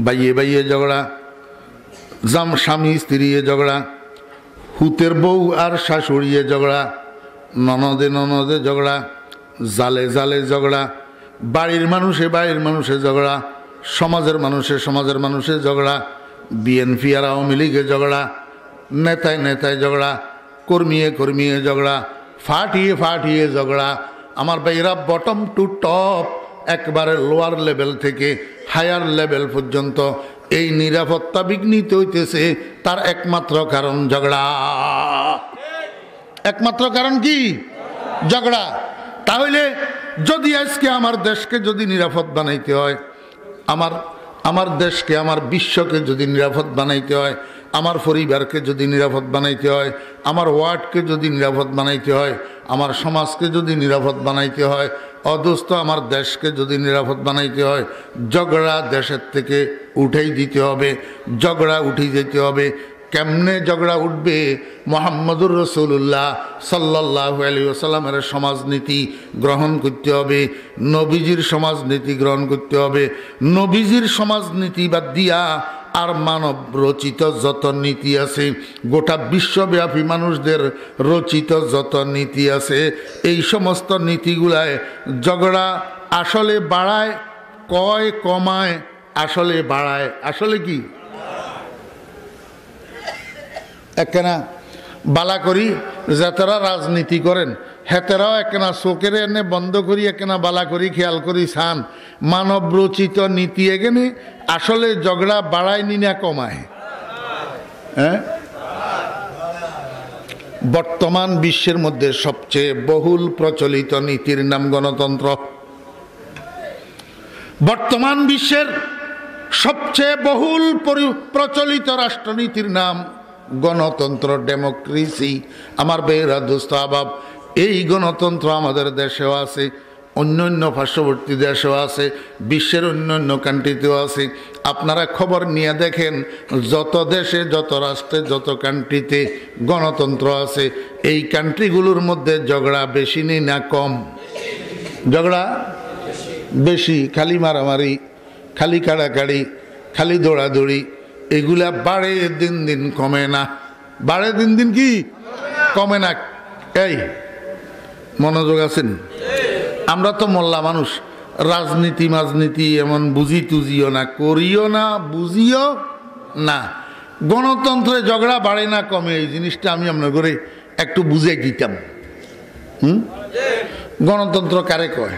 বাইয়ে বাইয়ে ঝগড়া, স্বামী স্ত্রী ঝগড়া, হুতের বউ আর শাশুড়িয়ে ঝগড়া, ননদে ননদে ঝগড়া, জালে জালে ঝগড়া, বাড়ির মানুষে বাড়ির মানুষে ঝগড়া, সমাজের মানুষে ঝগড়া, বিএনপি আর আওয়ামী লীগে ঝগড়া, নেতায় নেতায় ঝগড়া, কর্মীয়ে কর্মীয়ে ঝগড়া, ফাটিয়ে ফাটিয়ে ঝগড়া। আমার ভাইরা বটম টু টপ, একবারে লোয়ার লেভেল থেকে হায়ার লেভেল পর্যন্ত এই নিরাপত্তা বিঘ্নিত হইতেছে, তার একমাত্র কারণ ঝগড়া। একমাত্র কারণ কি? ঝগড়া। তাহলে যদি আজকে আমার দেশকে যদি নিরাপদ বানাইতে হয়, আমার দেশকে আমার বিশ্বকে যদি নিরাপদ বানাইতে হয়, আমার পরিবারকে যদি নিরাপদ বানাইতে হয়, আমার ওয়ার্ডকে যদি নিরাপদ বানাইতে হয়, আমার সমাজকে যদি নিরাপদ বানাইতে হয়, অদস্ত আমার দেশকে যদি নিরাপদ বানাইতে হয়, ঝগড়া দেশের থেকে উঠেই দিতে হবে, ঝগড়া উঠে যেতে হবে। কেমনে ঝগড়া উঠবে? মুহাম্মদুর রাসূলুল্লাহ সাল্লাল্লাহু আলাইহি ওয়াসাল্লামের সমাজনীতি গ্রহণ করতে হবে, নবীজির সমাজনীতি গ্রহণ করতে হবে। নবীজির সমাজনীতি বাদ দিয়া আর মানব রচিত যত নীতি আছে, গোটা বিশ্বব্যাপী মানুষদের রচিত যত নীতি আছে, এই সমস্ত নীতিগুলায় ঝগড়া আসলে বাড়ায়, কয় কমায়, আসলে বাড়ায়। আসলে কি? একখানা বালা করি যাতারা রাজনীতি করেন, হেতেরাও একখানা চোখের এনে বন্ধ করি একখানা বালা করি খেয়াল করি সান, মানব রচিত নীতি এখানে আসলে ঝগড়া বাড়ায়নি না কমায়? হ্যাঁ, বর্তমান বিশ্বের মধ্যে সবচেয়ে বহুল প্রচলিত নীতির নাম গণতন্ত্র। বর্তমান বিশ্বের সবচেয়ে বহুল প্রচলিত রাষ্ট্রনীতির নাম গণতন্ত্র, ডেমোক্রেসি। আমার বেরা দোস্ত আহবাব, এই গণতন্ত্র আমাদের দেশেও আছে, অন্যান্য পার্শ্ববর্তী দেশেও আছে, বিশ্বের অন্যান্য কান্ট্রিতেও আছে। আপনারা খবর নিয়ে দেখেন, যত দেশে, যত রাষ্ট্রে, যত কান্ট্রিতে গণতন্ত্র আছে, এই কান্ট্রিগুলোর মধ্যে ঝগড়া বেশি নেই না কম? ঝগড়া বেশি। খালি মারামারি, খালি কাড়াকাড়ি, খালি দৌড়াদৌড়ি, এগুলা বাড়ে দিন দিন, কমে না। বাড়ে দিন দিন কি কমে না? এই মনোযোগ আছেন? আমরা তো মোল্লা মানুষ, রাজনীতি মাজনীতি এমন বুঝি তুজিও না, করিও না, বুঝিও না। গণতন্ত্রে ঝগড়া বাড়ে না কমে, এই জিনিসটা আমি আপনার করে একটু বুঝাই দিতাম। গণতন্ত্র কারে কয়?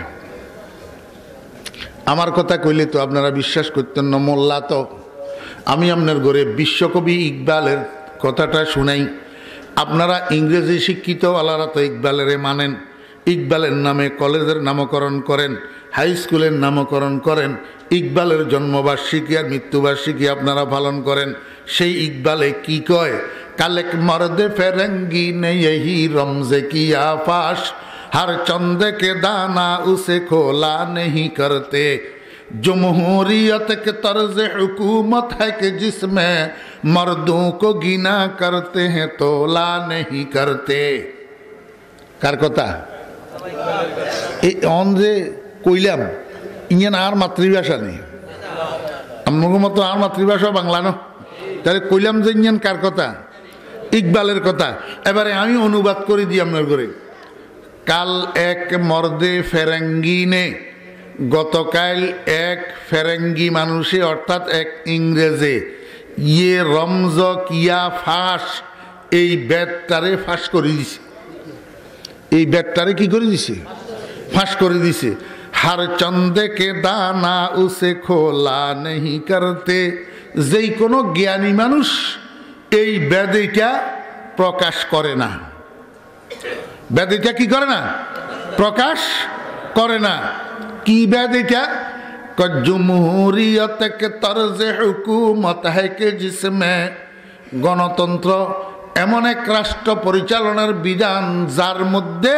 আমার কথা কইলে তো আপনারা বিশ্বাস করতেন না। মোল্লা তো আমি আপনার ঘরে বিশ্বকবি ইকবালের কথাটা শুনাই। আপনারা ইংরেজি শিক্ষিত আলারা তো ইকবালের মানেন, ইকবালের নামে কলেজের নামকরণ করেন, হাই স্কুলের নামকরণ করেন, ইকবালের জন্মবার্ষিকী আর মৃত্যুবার্ষিকী আপনারা পালন করেন। সেই ইকবালে কি কয়? কালেক মর্দে ফেরেঙ্গি নেই यही रमज़े की आफाश, हर चंदे के दाना उसे खोला नहीं करते, जमहूरियत के तर्ज हुकूमत है कि जिसमें मर्दों को गिना करते हैं तोला नहीं करते। কার কথা? এই অন যে কইলাম, ইংরেজি আর মাতৃভাষা নেই, আপনার মতো আর মাতৃভাষা বাংলা না। তাহলে কইলাম যে ইংরেজি কার কথা? ইকবালের কথা। এবারে আমি অনুবাদ করে দিই আপনার করে। কাল এক মর্দে ফেরেঙ্গি নে, গতকাল এক ফেরেঙ্গি মানুষে অর্থাৎ এক ইংরেজে, ইয়ে রমজ কিয়া ফাঁস, এই ব্যাটটারে ফাঁস করে দিছে। এই ব্যাটটারে কি করে দিছে? ফাঁস করে দিছে। হার চন্দে কে দানা উসে খোলা নেহি করতে, যেই কোনো জ্ঞানী মানুষ এই বেদ এইটা প্রকাশ করে না। বেদ এটা কি করে না? প্রকাশ করে না। কি বেদ এটা? জমহুরিয়ত কে তরজে হুকুমত হ্যায় কে জিসমে, গণতন্ত্র এমন এক রাষ্ট্র পরিচালনার বিধান যার মধ্যে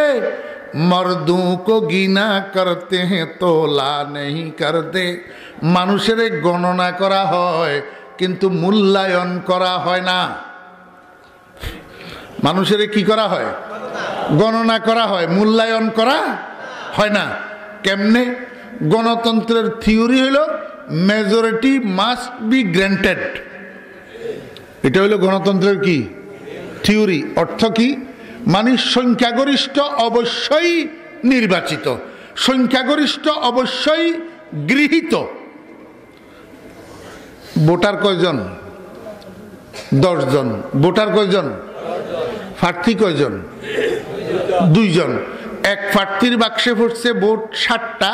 মর্দু কো গিনা করতে হ্যাঁ তোলা নেই করতে, মানুষের গণনা করা হয় কিন্তু মূল্যায়ন করা হয় না। মানুষের কি করা হয়? গণনা করা হয়, মূল্যায়ন করা হয় না। কেমনে? গণতন্ত্রের থিওরি হলো মেজরিটি মাস্ট বি গ্র্যান্টেড। এটা হলো গণতন্ত্রের কি থিওরি। অর্থ কি? মানে সংখ্যাগরিষ্ঠ অবশ্যই নির্বাচিত, সংখ্যাগরিষ্ঠ অবশ্যই গৃহীত। ভোটার কয়জন? 10 জন। ভোটার কয়জন? প্রার্থী কয়জন? 2 জন। এক প্রার্থীর বাক্সে পড়ছে ভোট 60টা,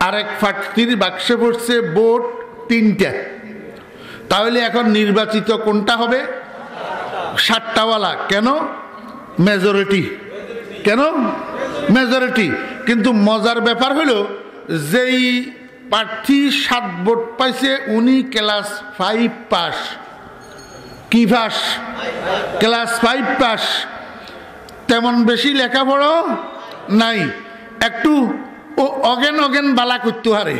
আর এক প্রার্থীর বাক্সে পড়ছে ভোট 3টা। তাহলে এখন নির্বাচিত কোনটা হবে? 60টাওয়ালা। কেন? মেজরিটি। কেন? মেজরিটি। কিন্তু মজার ব্যাপার হলো, যেই প্রার্থী 7 ভোট পাইছে উনি ক্লাস 5 পাস। কি পাস? Class 5 pass. তেমন বেশি লেখাপড়া নাই, একটু ও অগেন অগেন বালা করতে হারে।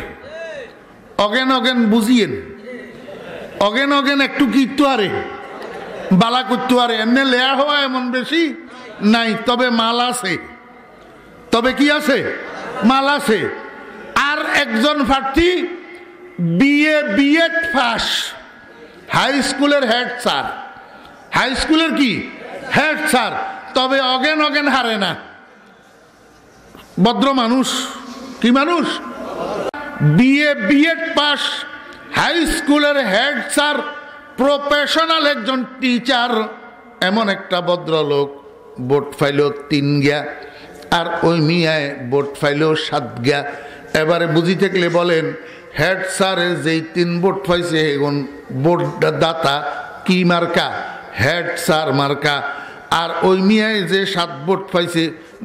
অগেন অগেন বুঝিয়েন, অগেন অগেন একটু কিনতে হারে, বালা করতে পারে। এমনি লেয়া হওয়া এমন বেশি নাই, তবে মাল আছে। তবে কি আছে? মাল আছে। আর একজন প্রার্থী বিএড পাস, হাই স্কুলের হেড স্যার। হাই স্কুলের কি হেড স্যার, তবে অগেন অগেন হারে না। ভদ্র মানুষ। কি মানুষ? বিএড পাস, হাই স্কুলের হেড স্যার, প্রফেশনাল একজন টিচার, এমন একটা ভদ্রলোক ভোট ফাইল 3 গিয়া, আর ওই মিয়ায় ভোট ফাইল 7 গিয়া। এবারে বুঝি থাকলে বলেন, হেড স্যারে যেই 3 ভোট পাইছে এখন ভোট দাতা কি মার্কা? হেড স্যার মার্কা। আর ওই মিয়ায় যে 7 ভোট পাইছে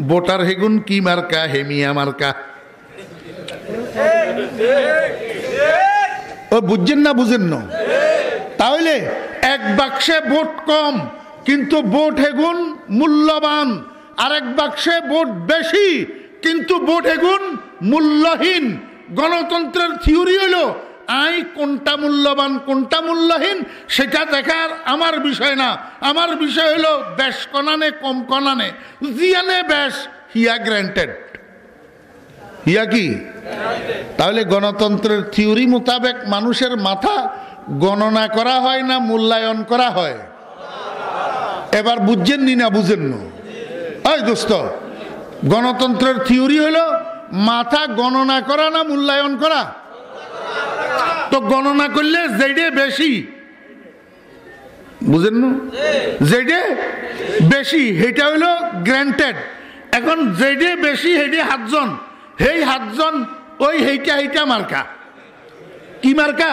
ভোটার হেগুন কি মার্কা? হে মিয়া মার্কা। ও বুঝছেন না? বুঝেন না? তাহলে এক বাক্সে ভোট কম কিন্তু ভোট হেগুন মূল্যবান, আর এক বাক্সে ভোট বেশি কিন্তু ভোট হেগুন মূল্যহীন। গণতন্ত্রের থিওরি হলো আই কোনটা মূল্যবান কোনটা মূল্যহীন সেটা দেখার আমার বিষয় না। আমার বিষয় হলো বেশ কনানে কম কনানে, জিয়ানে বেশ হিয়া গ্র্যান্টেড। হিয়া কি? তাহলে গণতন্ত্রের থিওরি মোতাবেক মানুষের মাথা গণনা করা হয় না মূল্যায়ন করা হয়? এবার বুঝছেন নি না বুঝেন না? ওই দোস্ত, গণতন্ত্রের থিওরি হলো মাথা গণনা করা না মূল্যায়ন করা? তো গণনা করলে যেটা বেশি, বুঝেন না, যেটা বেশি সেটা হইলো গ্র্যান্টেড। এখন যেটা বেশি সেটা 7 জন, সেই 7 জন ওই সেইটা মার্কা। কি মার্কা?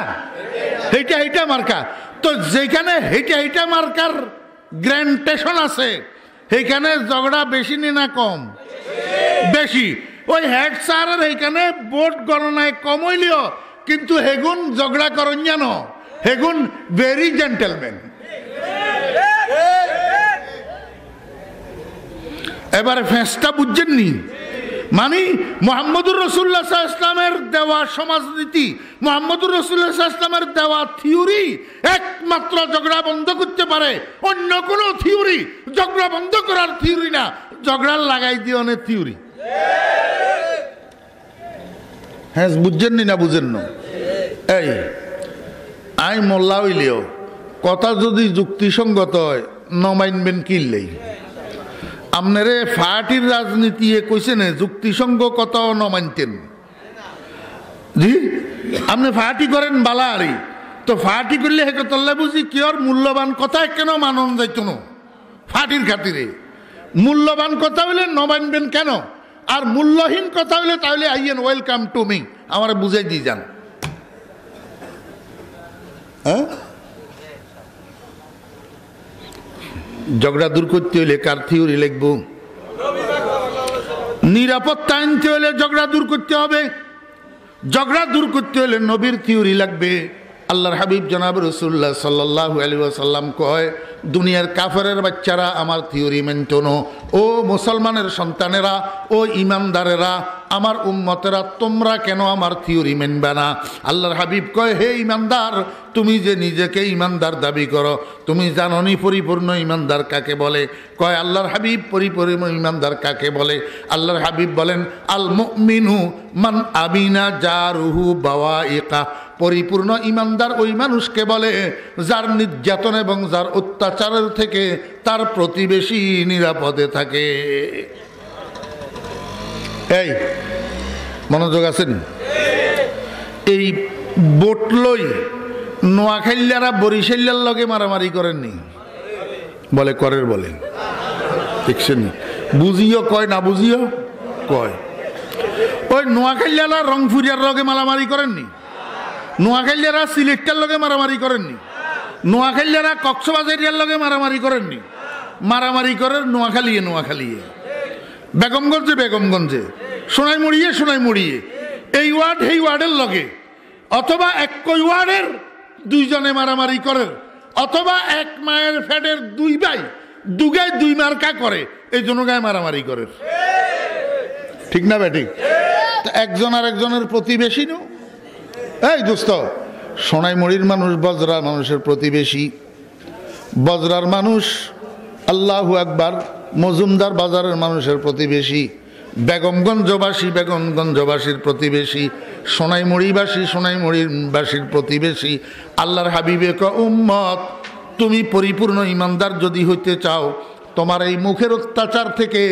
সেইটা মার্কা। তো যেখানে সেইটা মার্কার গ্র্যান্টেশন আছে সেইখানে ঝগড়া বেশি না কম? বেশি। ওই হেড স্যারের এইখানে ভোট গণনায় কম হইলেও কিন্তু হেগুন ঝগড়া করেন জানো, হেগুন ভেরি জেন্টেলম্যান। এবারে ফেসটা বুঝছেন নি? মানে মুহাম্মদুর রাসূলুল্লাহ সাল্লাল্লাহু আলাইহি ওয়াসাল্লামের দেওয়া সমাজনীতি, মুহাম্মদুর রাসূলুল্লাহ সাল্লাল্লাহু আলাইহি ওয়াসাল্লামের দেওয়া থিওরি একমাত্র ঝগড়া বন্ধ করতে পারে। অন্য কোনো থিওরি ঝগড়া বন্ধ করার থিওরি না, ঝগড়া লাগাই দিওনের থিওরি। হ্যাঁ, বুঝছেন নি না বুঝেন না? এই আই মোল্লা হইলেও কথা যদি যুক্তিসঙ্গত হয় নমাইনবেন কিনলেই। আপনারে পার্টির রাজনীতি কইছেন যুক্তিসঙ্গ কথাও নমানতেন। জি, আপনি পার্টি করেন বালাহারি, তো পার্টি করলে হেকে তল্লা বুঝি কি ওর মূল্যবান কথা কেন মানন যাইত না? পার্টির খাতিরে মূল্যবান কথা হইলে নমানবেন কেন? আর মূল্যহীন কথা হইলে তাহলে আইয়েন ওয়েলকাম টু মি, আমার বুঝাই দিয়ে যান। হ্যাঁ, ঝগড়া দূর করতে হইলে কার থিওরি লিখবো? নিরাপত্তা আনতে হলে ঝগড়া দূর করতে হবে। ঝগড়া দূর করতে হলে নবীর থিওরি লাগবে। আল্লাহর হাবিব জনাব রাসূলুল্লাহ সাল্লাল্লাহু আলাইহি ওয়াসাল্লাম কয়, দুনিয়ার কাফেরের বাচ্চারা আমার থিওরি মানত না। ও মুসলমানের সন্তানেরা, ও ইমানদারেরা, আমার উম্মতেরা, তোমরা কেন আমার থিওরি মানবে না? আল্লাহর হাবিব কয়, হে ইমানদার, তুমি যে নিজেকে ইমানদার দাবি করো, তুমি জানো নি পরিপূর্ণ ইমানদার কাকে বলে? কয় আল্লাহর হাবিব, পরিপূর্ণ ইমানদার কাকে বলে? আল্লাহর হাবিব বলেন, আল মুমিনু মান আমিনা জারুহু বাওয়াইকা। পরিপূর্ণ ইমানদার ওই মানুষকে বলে যার নির্যাতন এবং যার অত্যাচারের থেকে তার প্রতিবেশী নিরাপদে থাকে। এই মনোযোগ আছেন? এই বোটলই নোয়াখাইলারা বরিশাইলার লগে মারামারি করেননি? বলে করের, বলে দেখছেন, বুঝিও কয় না বুঝিও কয়। ওই নোয়াখাইলারা রংপুরিয়ার লগে মারামারি করেননি? নোয়াখাইলারা সিলেটের লগে মারামারি করেননি? নোয়াখাইলারা কক্সবাজারের লগে মারামারি করেননি? মারামারি করেন নোয়াখালিয়ে, নোয়াখালিয়ে, বেগমগঞ্জে, বেগমগঞ্জে, সোনাইমুড়িয়ে, এই ওয়ার্ড এই ওয়ার্ডের লগে, অথবা একই ওয়ার্ডের দুইজনে মারামারি করেন, অথবা এক মায়ের ফ্যাটের দুই ভাই দুগায় দুই মার্কা করে, এই জন্য গায়ে মারামারি করে। ঠিক না বেঠিক? একজন আর একজনের প্রতিবেশী নো। এই দোস্ত, সোনাইমুড়ির মানুষ বজরার মানুষের প্রতিবেশী, বজরার মানুষ আল্লাহু আকবার মজুমদার বাজারের মানুষের প্রতিবেশী, বেগমগঞ্জবাসী বেগমগঞ্জবাসীর প্রতিবেশী, সোনাইমুড়িবাসীর প্রতিবেশী। আল্লাহর হাবিবে কয়, উম্মত, তুমি পরিপূর্ণ ইমানদার যদি হইতে চাও, তোমার এই মুখের অত্যাচার থেকে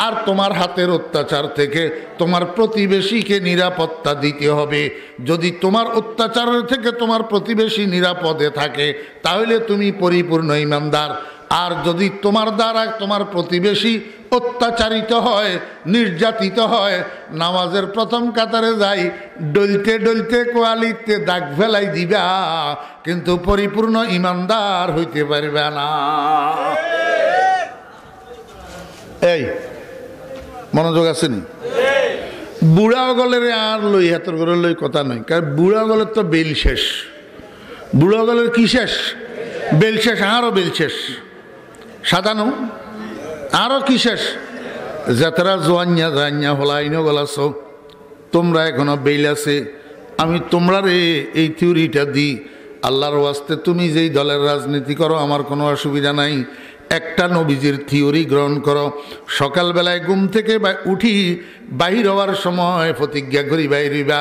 আর তোমার হাতের অত্যাচার থেকে তোমার প্রতিবেশীকে নিরাপত্তা দিতে হবে। যদি তোমার অত্যাচারের থেকে তোমার প্রতিবেশী নিরাপদে থাকে, তাহলে তুমি পরিপূর্ণ ইমানদার। আর যদি তোমার দ্বারা তোমার প্রতিবেশী অত্যাচারিত হয়, নির্যাতিত হয়, নামাজের প্রথম কাতারে যাই, ডলতে ডলতে কোয়ালিতে দাগ ফেলাই দিবা, কিন্তু পরিপূর্ণ ইমানদার হইতে পারবে না। এই মনোযোগ আছেন? বুড়া গলের আর লই হাতের করে লই কথা নয়, কারণ বুড়া গলের তো বেল শেষ। বুড়া গলের কি শেষ? বেল শেষ, আরও বেল শেষ। সাজানো আরও কি শেষ? যাত্রা জোয়ান্যা জান্যা হলাইন গলাছ, তোমরা এখনো বেল আছে। আমি তোমরা রে এই থিওরিটা দিই, আল্লাহর ওয়াস্তে তুমি যেই দলের রাজনীতি করো আমার কোনো অসুবিধা নাই, একটা নবীজির থিওরি গ্রহণ করো। সকালবেলায় ঘুম থেকে উঠি বাহির হওয়ার সময় প্রতিজ্ঞা করি বাহির হইবা,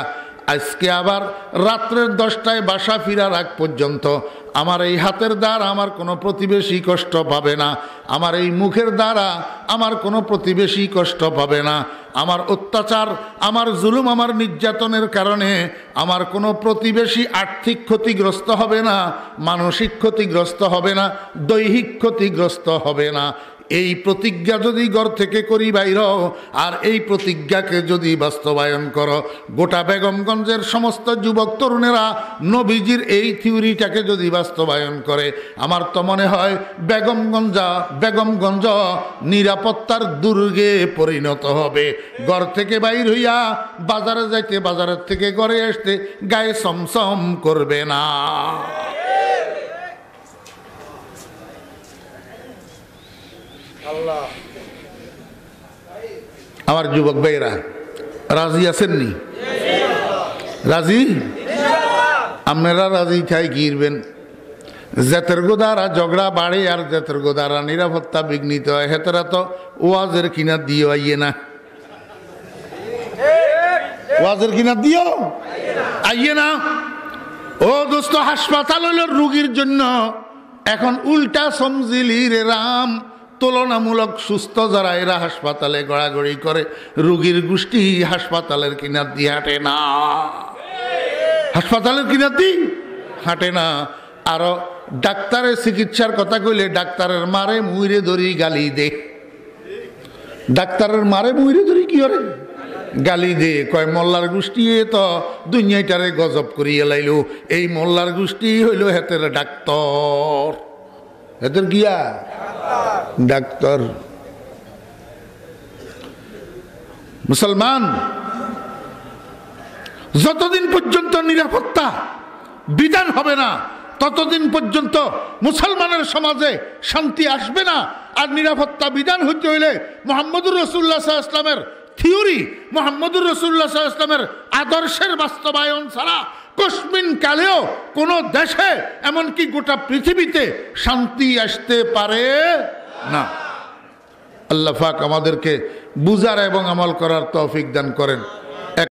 আজকে আবার রাত্রের 10টায় বাসা ফিরার আগ পর্যন্ত আমার এই হাতের দ্বারা আমার কোনো প্রতিবেশী কষ্ট পাবে না, আমার এই মুখের দ্বারা আমার কোনো প্রতিবেশী কষ্ট পাবে না, আমার অত্যাচার, আমার জুলুম, আমার নির্যাতনের কারণে আমার কোনো প্রতিবেশী আর্থিক ক্ষতিগ্রস্ত হবে না, মানসিক ক্ষতিগ্রস্ত হবে না, দৈহিক ক্ষতিগ্রস্ত হবে না। এই প্রতিজ্ঞা যদি ঘর থেকে করি বাইর, আর এই প্রতিজ্ঞাকে যদি বাস্তবায়ন করো, গোটা বেগমগঞ্জের সমস্ত যুবক তরুণেরা নবীজির এই থিওরিটাকে যদি বাস্তবায়ন করে, আমার তো মনে হয় বেগমগঞ্জ নিরাপত্তার দুর্গে পরিণত হবে। ঘর থেকে বাইর হইয়া বাজারে যাইতে, বাজারের থেকে ঘরে আসতে গায়ে সমসম করবে না। আমার যুবক ভাইরা রাজি আছেননি? রাজি? আপনারা রাজি চাই গিরবেন। জাতের গোদারা ঝগড়া বাড়ে আর জাতের গোদারা নিরাপত্তা বিঘ্নিত হয়, হেতারা তো ওয়াজের কিনার দিয়ে আইয়ে না। ওয়াজের কিনার দিও আইয়ে না। ও দোস্ত, হাসপাতাল হইল রুগীর জন্য, এখন উল্টা সমজিলি রে রাম। তুলনামূলক সুস্থ যারা এরা হাসপাতালে গড়াগড়ি করে, রুগীর গোষ্ঠী হাসপাতালের কিনার দিয়ে হাঁটে না, হাসপাতালের কিনার দিয়ে হাঁটে না। আরো ডাক্তারের চিকিৎসার কথা কইলে ডাক্তারের মারে মুইরে ধরি গালি দে, ডাক্তারের মারে মুইরে ধরি কি করে গালি দে, কয় মোল্লার গোষ্ঠী তো দুনিয়াটারে গজব করিয়ে লাইল, এই মোল্লার গোষ্ঠী হইল হেতের ডাক্তার, হেতের গিয়া ডাক্তার। মুসলমান, যতদিন পর্যন্ত নিরাপত্তা বিধান হবে না ততদিন পর্যন্ত মুসলমানের সমাজে শান্তি আসবে না। আর নিরাপত্তা বিধান হইতে হইলে মুহাম্মদুর রাসূলুল্লাহ সাল্লাল্লাহু আলাইহি ওয়াসাল্লামের থিওরি, মুহাম্মদুর রাসূলুল্লাহ সাল্লাল্লাহু আলাইহি ওয়াসাল্লামের আদর্শের বাস্তবায়ন ছাড়া কসমিন কালেও কোনো দেশে, এমনকি গোটা পৃথিবীতে শান্তি আসতে পারে না। আল্লাহ পাক আমাদেরকে বুঝার এবং আমল করার তৌফিক দান করেন।